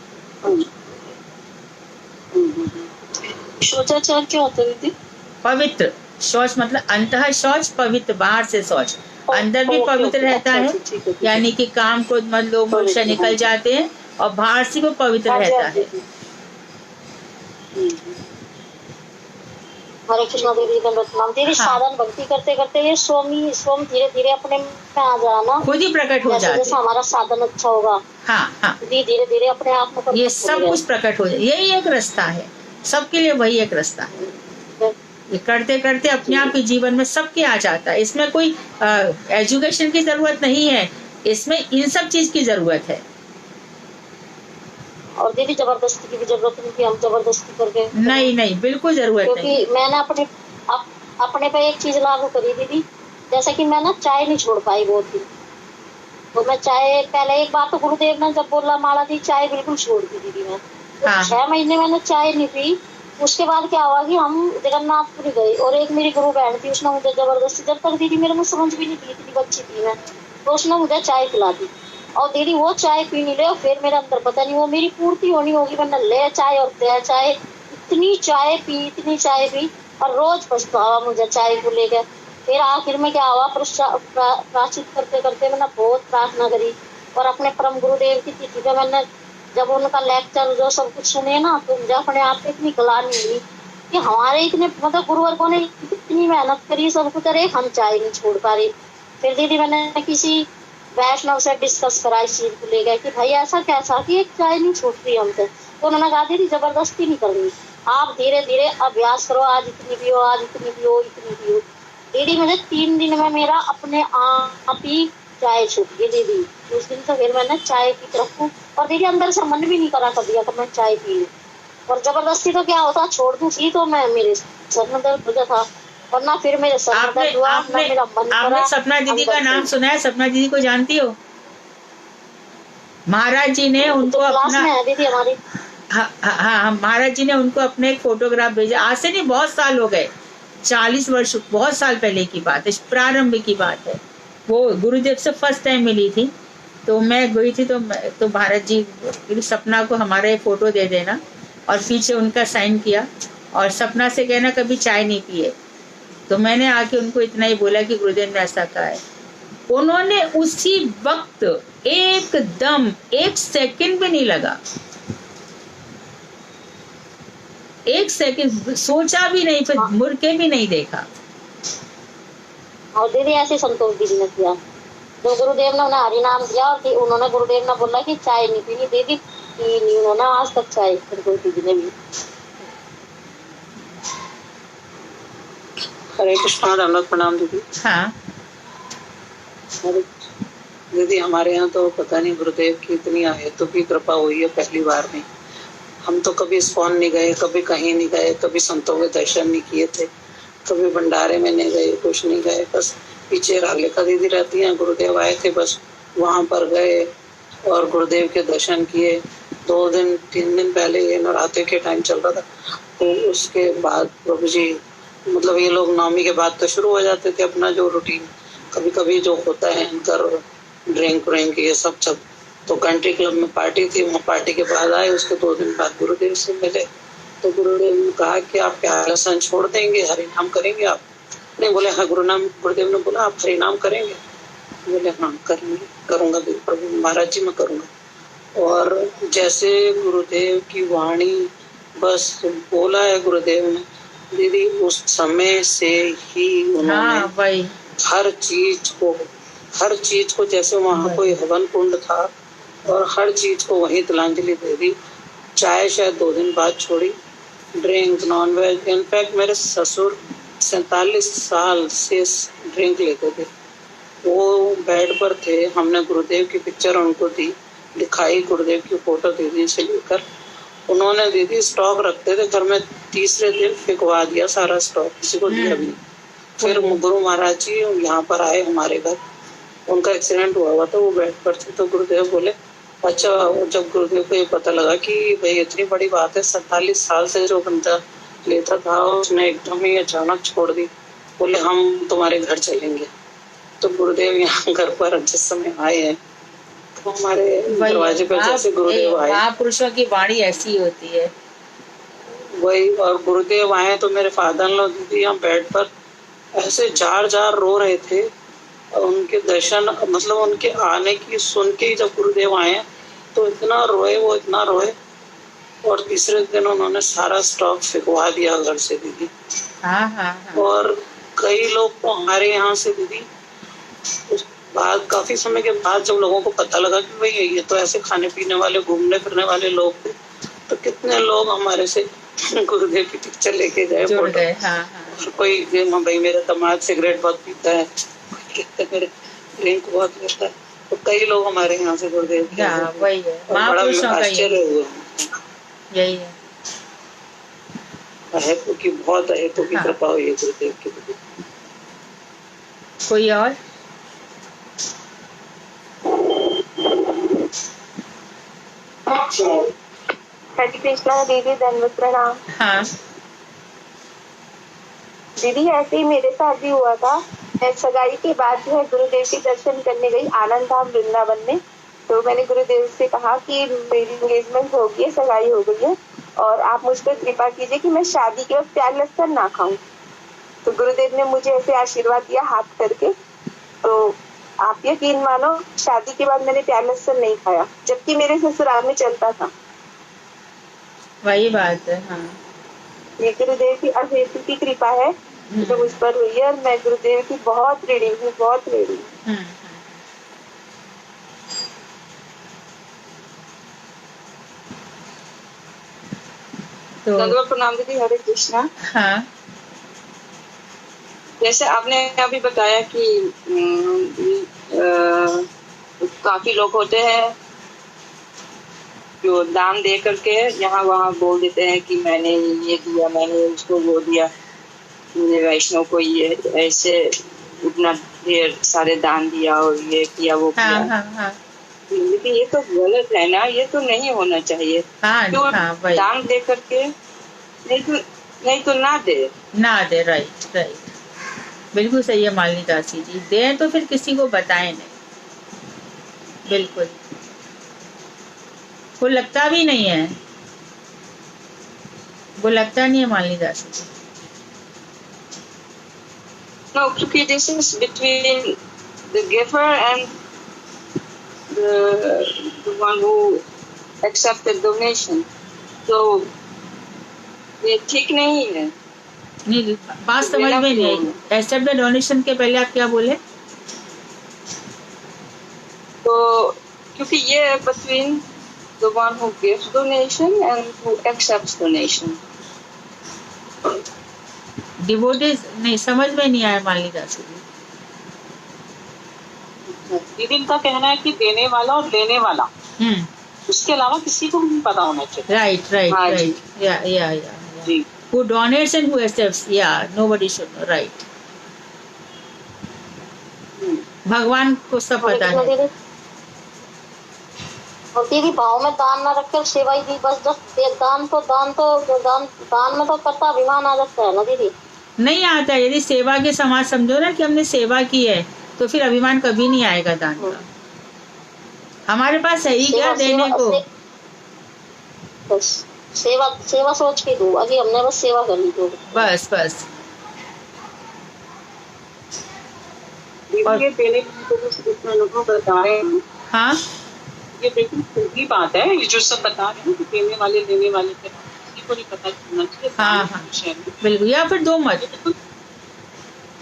शौचाचार क्या होता है दीदी?
पवित्र। शौच मतलब अंतः शौच, पवित्र बाहर से शौच, अंदर भी पवित्र रहता है, यानी कि काम क्रोध मद लोभ मोह से निकल जाते हैं और बाहर से वो पवित्र रहता है।
हरे कृष्णा दीदी, दंडवत प्रणाम दीदी। साधन भक्ति करते करते ये स्वयं धीरे धीरे अपने में आ जाना,
खुद ही प्रकट हो जाता है।
जैसे हमारा साधन अच्छा होगा,
हाँ
धीरे धीरे अपने आप में
ये सब कुछ प्रकट हो जाए, यही एक रास्ता है सबके लिए, वही एक रास्ता है। ये करते करते अपने आप ही जीवन में सबके आ जाता है। इसमें कोई एजुकेशन की जरूरत नहीं है, इसमें इन सब चीज की जरूरत है।
और दीदी जबरदस्ती की भी जरूरत नहीं कि हम जबरदस्ती करके,
नहीं बिल्कुल जरूरत नहीं।
क्योंकि मैंने अपने पे एक चीज लागू करी दीदी, जैसे कि मैं ना चाय नहीं छोड़ पाई बहुत ही, तो मैं चाय पहले एक बार तो गुरुदेव ने जब बोला माला दी चाय बिल्कुल छोड़ दी दीदी मैं, तो 6 महीने मैंने चाय नहीं पी। उसके बाद क्या हुआ कि हम जगन्नाथपुरी गए और एक मेरी गुरु बहन थी, उसने मुझे जबरदस्ती, जब तक दीदी मेरे में समझ भी नहीं थी, इतनी बच्ची थी मैं, तो उसने मुझे चाय पिला दी। और दीदी वो चाय पीनी ले, फिर मेरे अंदर पता नहीं वो मेरी पूर्ति होनी होगी, वरना ले चाय और दे चाय, इतनी चाय पी और रोज पछतावा मुझे चाय को लेकर। फिर आखिर में क्या हुआ, प्राश्चित करते करते मैंने बहुत प्रार्थना करी और अपने परम गुरुदेव की तिथि पे मैंने जब उनका लेक्चर जो सब कुछ सुने ना, तो मुझे अपने आप पे इतनी ग्लानि हुई कि हमारे इतने मतलब गुरुवर्गों ने इतनी मेहनत करी सब कुछ, अरे हम चाय नहीं छोड़ पा रहे। फिर दीदी मैंने किसी वैष्णव से डिस्कस करा इस चीज को लेकर कि भाई ऐसा कैसा कि एक चाय नहीं छूट रही हमसे। तो उन्होंने कहा दीदी जबरदस्ती नहीं करनी, आप धीरे धीरे अभ्यास करो, आज इतनी पियो, आज इतनी पियो, इतनी पियो। दीदी मुझे 3 दिन में मेरा अपने आप ही चाय छूट गई दीदी। उस दिन से फिर मैंने चाय की तरफ को, और दीदी अंदर से मन भी नहीं करा कभी कि मैं चाय पी लूं। और जबरदस्ती तो क्या होता, छोड़ दूं सी तो मैं मेरे सर में दर्द हो जाता, वरना फिर मेरे सर में दर्द हुआ ना मेरा मन करा।
आपने सपना दीदी का नाम सुना है? सपना दीदी को जानती हो? महाराज जी ने उनको
क्लास
अपना
में है दीदी हमारी।
हाँ, महाराज जी ने उनको अपने एक फोटोग्राफ भेजा। आज से नहीं, बहुत साल हो गए, 40 वर्ष, बहुत साल पहले की बात है, प्रारंभ की बात है। वो गुरुदेव से फर्स्ट टाइम मिली थी, तो मैं गई थी, तो महाराज जी सपना को हमारा फोटो दे देना और पीछे उनका साइन किया और सपना से कहना कभी चाय नहीं पिए। तो मैंने आके उनको इतना ही बोला कि गुरुदेव ने ऐसा कहा है। उन्होंने उसी वक्त एकदम 1 सेकंड भी नहीं लगा, 1 सेकंड सोचा भी नहीं, फिर मुड़ के भी नहीं देखा।
और दीदी ऐसे संतोष दीदी ने किया, जो गुरुदेव ने उन्हें हरि नाम दिया और उन्होंने गुरुदेव ने बोला कि चाय नहीं पीनी दीदी, पी नहीं उन्होंने आज तक चाय, फिर दीदी ने भी।
हरे कृष्णा, दंडवत प्रणाम दीदी।
हाँ
दीदी हमारे यहाँ तो पता नहीं गुरुदेव की इतनी आयतों की कृपा हुई है पहली बार में। हम तो कभी इस्कॉन नहीं गए, कभी कहीं नहीं गए, कभी संतों के दर्शन नहीं किए थे, कभी भंडारे में नहीं गए, कुछ नहीं गए। बस पीछे रालेका दीदी रहती हैं, गुरुदेव आए थे, बस वहाँ पर गए और गुरुदेव के दर्शन किए। 2 दिन 3 दिन पहले ये नवरात्रि के टाइम चल रहा था, तो उसके बाद प्रभु जी मतलब ये लोग नवमी के बाद तो शुरू हो जाते थे अपना जो रूटीन, कभी कभी जो होता है इनकर ड्रिंक व्रिंक ये सब। तो कंट्री क्लब में पार्टी थी, वहाँ पार्टी के बाद आए, उसके 2 दिन बाद गुरुदेव से मिले। तो गुरुदेव ने कहा कि आप क्या लसन छोड़ देंगे, हरि नाम करेंगे आप? नहीं, बोले हाँ। गुरुदेव ने बोला आप हरि नाम करेंगे? बोले हाँ करेंगे, करूँगा प्रभु महाराज जी मैं करूँगा। और जैसे गुरुदेव की वाणी बस बोला है गुरुदेव ने दीदी, उस समय से ही उन्होंने हर चीज को जैसे वहाँ कोई हवन कुंड था और हर चीज को वहीं तिलांजलि दे दी। चाय शायद 2 दिन बाद छोड़ी, ड्रिंक नॉनवेज। इनफैक्ट मेरे ससुर 47 साल से ड्रिंक लेते थे, वो बेड पर थे, हमने गुरुदेव की पिक्चर उनको दी, दिखाई, गुरुदेव की फोटो दीदी से लेकर। उन्होंने दीदी स्टॉक रखते थे घर में, तीसरे दिन फेंकवा दिया सारा स्टॉक, किसी को दिया भी नहीं। फिर गुरु महाराज जी यहाँ पर आए हमारे घर, उनका एक्सीडेंट हुआ था, वो बेड पर थे। तो गुरुदेव बोले अच्छा, जब गुरुदेव को ये पता लगा कि भाई इतनी बड़ी बात है, 47 साल से जो बंदा लेता था उसने एकदम ही अचानक छोड़ दी, बोले हम तुम्हारे घर चलेंगे। तो गुरुदेव यहाँ घर पर जिस समय आए हैं, तो हमारे दरवाजे पर जैसे गुरुदेव आए,
महापुरुषों की वाणी ऐसी होती है
वही। और गुरुदेव आए तो मेरे फादर इन लॉ दीदी हम बेड पर ऐसे जार रो रहे थे। और उनके दर्शन मतलब उनके आने की सुन के ही जब गुरुदेव आए तो इतना रोए, वो इतना रोए। और तीसरे दिन उन्होंने सारा स्टॉक फेंकवा दिया घर से दीदी।
हाँ।
और कई लोग तो हमारे यहाँ से दीदी उस बाद काफी समय के बाद जब लोगों को पता लगा कि भाई ये तो ऐसे खाने पीने वाले घूमने फिरने वाले लोग थे, तो कितने लोग हमारे से गुरुदेव की पिक्चर लेके गए,
जुड़
फोटो।
गए। हाँ।
कोई भाई मेरा दामाद सिगरेट बहुत पीता है, मेरे ड्रिंक बहुत लेता है, तो कई लोग हमारे यहाँ से गुरुदेव के
वही है, महापुरुषों का
आश्चर्य हुआ।
यही है,
अहेतु की बहुत अहेतु की कृपा हुई है गुरुदेव की।
कोई और?
हरे कृष्णा दीदी, दंडवत प्रणाम।
हाँ
दीदी ऐसे ही मेरे साथ भी हुआ था। मैं सगाई के बाद जो है गुरुदेव के दर्शन करने गई आनंद धाम वृंदावन में। तो मैंने गुरुदेव से कहा कि मेरी एंगेजमेंट हो गई है, सगाई हो गई है, और आप मुझ पर कृपा कीजिए कि मैं शादी के वक्त प्याज लहसुन ना खाऊं। तो गुरुदेव ने मुझे ऐसे आशीर्वाद दिया हाथ करके। तो आप यकीन मानो, शादी के बाद मैंने प्याज लहसुन नहीं खाया, जबकि मेरे ससुराल में चलता था।
वही बात है। हाँ।
ये गुरुदेव की अहेतु की कृपा है जो मुझ पर हुई है, और मैं गुरुदेव की बहुत ऋणी हूँ, बहुत ऋणी हूँ।
हम्म। तो
दंडवत प्रणाम दीदी, हरे कृष्णा।
हाँ।
जैसे आपने अभी बताया कि काफी लोग होते हैं जो दान दे करके यहाँ वहाँ बोल देते हैं कि मैंने ये दिया, मैंने उसको वो दिया, मैंने वैष्णव को ये ऐसे इतना ढेर सारे दान दिया और ये किया वो
हाँ।
किया।
हाँ। हाँ।
लेकिन ये तो गलत है ना, ये तो नहीं होना चाहिए।
हाँ।
क्यों
हाँ, वही।
दान दे करके नहीं तो ना दे।
ना दे, राइट राइट, बिल्कुल सही है मालिनी दासी जी। दें तो फिर किसी को बताएं नहीं, बिल्कुल। वो लगता भी नहीं है, वो लगता नहीं है मालिनी दासी जी।
No, क्योंकि this is between the giver and the one who accepted donation. तो ये ठीक नहीं है।
नहीं, बात समझ में नहीं आई। एक्सेप्ट द डोनेशन के पहले आप क्या बोले?
तो क्योंकि ये है between the one who gives donation and who accepts donation.
Devotees नहीं, समझ में नहीं आया मालिनी दासी जी।
दीदी इनका कहना है कि देने वाला और लेने वाला, उसके अलावा किसी को नहीं पता होना चाहिए।
राइट राइट
हाँ जी।
राइट, या
जी।
who donates and who accepts, yeah, nobody should know, right। भगवान को सब पता है।
दीदी और दीदी भाव में दान ना रखकर सेवा ही दी बस। दान में तो करता अभिमान आ जाता है ना दीदी।
नहीं आता है, यदि सेवा के समाज समझो ना कि हमने सेवा की है, तो फिर अभिमान कभी नहीं आएगा दान का। हमारे पास है ही क्या देने को।
बस सेवा सोच के दो, अभी हमने बस सेवा कर ली।
बस बस।
दीदी ये देने की तो जितना अनुभव बता रहे हैं,
हाँ,
ये बिल्कुल सही बात है। ये जो सब बता रहे हैं कि देने वाले लेने वाले के किसी को नहीं पता चलना चाहिए।
हाँ हाँ, बिल्कुल। या फिर दो मत,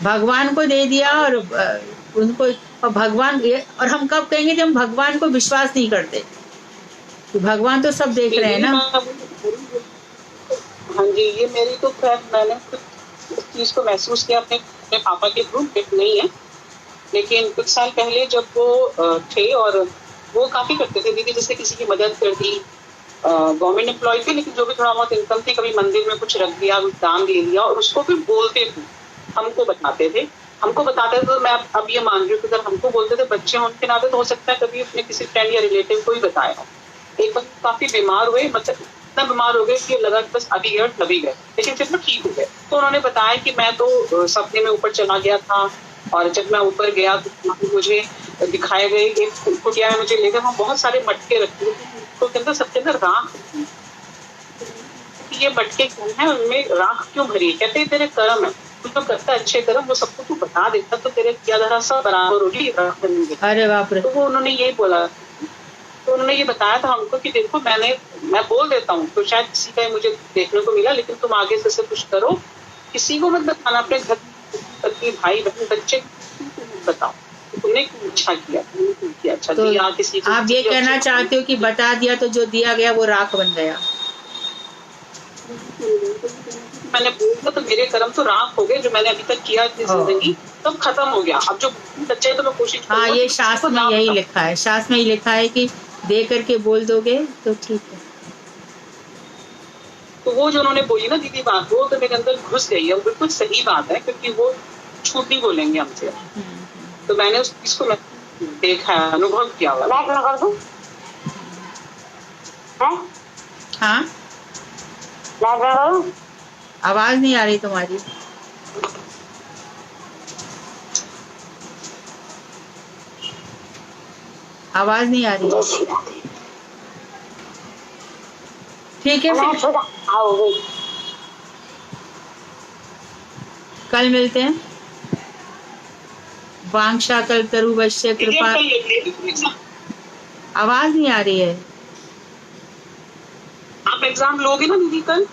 भगवान को दे दिया और उनको, और भगवान, और हम कब कहेंगे जब हम भगवान को विश्वास नहीं करते, तो भगवान तो सब देख रहे हैं ना।
हाँ जी, ये मेरी तो खैर मैंने इस चीज को महसूस किया अपने पापा के थ्रू, नहीं है लेकिन कुछ साल पहले जब वो थे, और वो काफी करते थे दीदी, जैसे किसी की मदद कर दी। गवर्नमेंट एम्प्लॉय थे लेकिन जो भी थोड़ा बहुत इनकम थी, कभी मंदिर में कुछ रख दिया, दान दे दिया, और उसको फिर बोलते थे, हमको बताते थे। तो मैं अब ये मान रही हूँ कि अगर हमको बोलते थे बच्चे होने के नाते, तो हो सकता है कभी अपने किसी फ्रेंड या रिलेटिव को ही बताया हो। एक बार काफी बीमार हुए, मतलब इतना बीमार हो गए कि लगा कि बस अभी गए तभी गए, लेकिन फिर मैं ठीक हो गए। तो उन्होंने बताया कि मैं तो सपने में ऊपर चला गया था, और जब मैं ऊपर गया तो मुझे दिखाए गए एक कुटिया में मुझे ले गए, वहाँ बहुत सारे मटके रखे थे, तो उसके अंदर सबके अंदर राख, ये मटके क्यों है, उनमें राख क्यों भरी है? कहते तेरे कर्म है, तू तो करता अच्छे कर्म, वो सबको तू बता देता तो तेरे किया धरा सब बराबर होगी राख बनने के।
अरे बाप रे।
तो वो उन्होंने यही बोला, तो उन्होंने ये बताया था हमको कि देखो मैं बोल देता हूँ तो शायद किसी का मुझे देखने को मिला, लेकिन तुम आगे से कुछ करो, किसी को मत बताना, अपने घर पति भाई बहन बच्चे बताओ तुमने अच्छा किया, अच्छा
तो
दिया किसी को।
आप ये कहना चाहते हो कि बता दिया तो जो दिया गया वो राख बन गया?
मैंने बोला तो मेरे कर्म तो राख हो गए, जो मैंने अभी तक किया अपनी जिंदगी सब खत्म हो गया। अब जो बच्चे तो मैं कोशिश
हाँ, ये शास्त्र में यही लिखा है, शास्त्र में ही लिखा है कि दे करके बोल दोगे तो ठीक है।
तो वो जो उन्होंने बोली ना दीदी बात, वो तो मेरे अंदर घुस गई है, वो बिल्कुल सही बात है, क्योंकि वो छूट नहीं बोलेंगे हमसे। तो मैंने उस चीज को देखा है, अनुभव किया हुआ।
लाइक ना कर दूं?
हाँ,
लाइक ना करूं?
आवाज नहीं आ रही तुम्हारी। आवाज नहीं आ रही
जय
है।
श्री राधे।
ठीक है,
मैं
फिर
सोचा आओ गई।
कल मिलते हैं। वांछा कल्पतरुवश्य कृपा। आवाज नहीं आ रही है।
आप एग्जाम लोगे ना दीदी कल?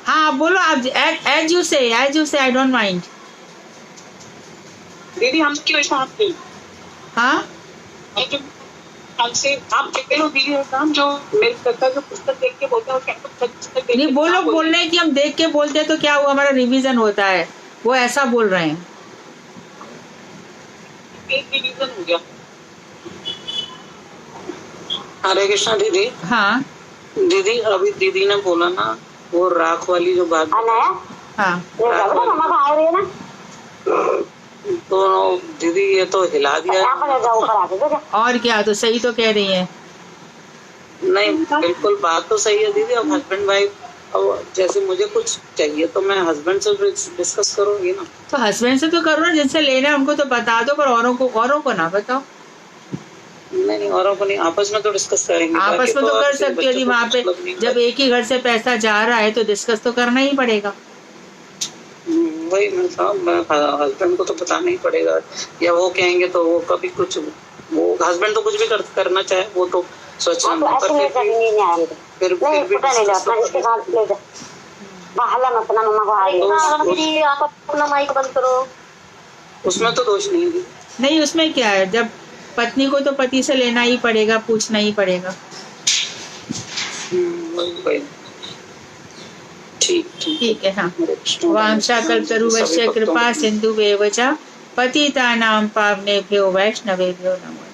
हाँ, आप बोलो, आप एज यू से आई डोंट माइंड।
दीदी हम क्यों ऐसा आपके
हाँ,
हमसे आप कहते हो दीदी एग्जाम जो मेरे कक्का जो पुस्तक देख के बोलते हैं वो क्या पुस्तक देख
नहीं,
के
वो
क्या
लोग
बोलते
बोल रहे हैं कि हम देख के बोलते हैं तो क्या हुआ, हमारा रिवीजन होता है, वो ऐसा बोल रहे हैं।
हैं? एक रिवीजन हो गया। हरे कृष्णा दीदी।
हाँ
दीदी अभी दीदी ने बोला ना वो राख वाली जो बात,
अनाया
हाँ,
ये जाओ ना, मम्मा आ रही है ना,
तो दीदी ये तो हिला दिया।
यहाँ पर जाओ, ऊपर आके जा।
और क्या, तो सही तो कह रही है।
नहीं बिल्कुल बात तो सही है दीदी। अब हस्बैंड वाइफ, अब जैसे मुझे कुछ चाहिए तो मैं हस्बैंड से डिस्कस करूंगी ना।
तो हस्बैंड से तो करो ना, जिनसे लेना है उनको तो बता दो, पर औरों को ना बताओ।
नहीं औरों को नहीं, आपस में तो डिस्कस करेंगे।
आपस
बाकी
में तो कर
और किसी
सकती हो जी,
बच्चों को
वहाँ पे
मतलब नहीं
जब एक ही घर से पैसा जा रहा है तो डिस्कस तो करना ही पड़ेगा।
वही मैं हस्बैंड को तो बताना ही पड़ेगा, या वो कहेंगे तो वो कभी कुछ, वो हस्बैंड तो कुछ भी करना चाहे वो तो सोचना
आप
नहीं,
ऐसे
पर
ले जा, नहीं आ रही
फिर
नहीं,
भी
पता नहीं
discuss
जाता,
तो
इसके साथ ले जा। बाहला मत ना, मम्मा को आ रही है। दीदी आप अपना माइक बंद करो।
उसमें तो दोष नहीं है।
नहीं, उसमें क्या है, जब पत्नी को तो पति से लेना ही पड़ेगा, पूछना ही पड़ेगा।
वही ठीक
ठीक है, हाँ। वांछा कल्पतरुवश्य कृपा सिंधुवेव च पतितानां पावनेभ्यो वैष्णवेभ्यो नमो नमः।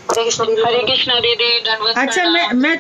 हरे कृष्ण दीदी।
हरे कृष्णा दीदी, दंडवत
अच्छा,
प्रणाम।
मैं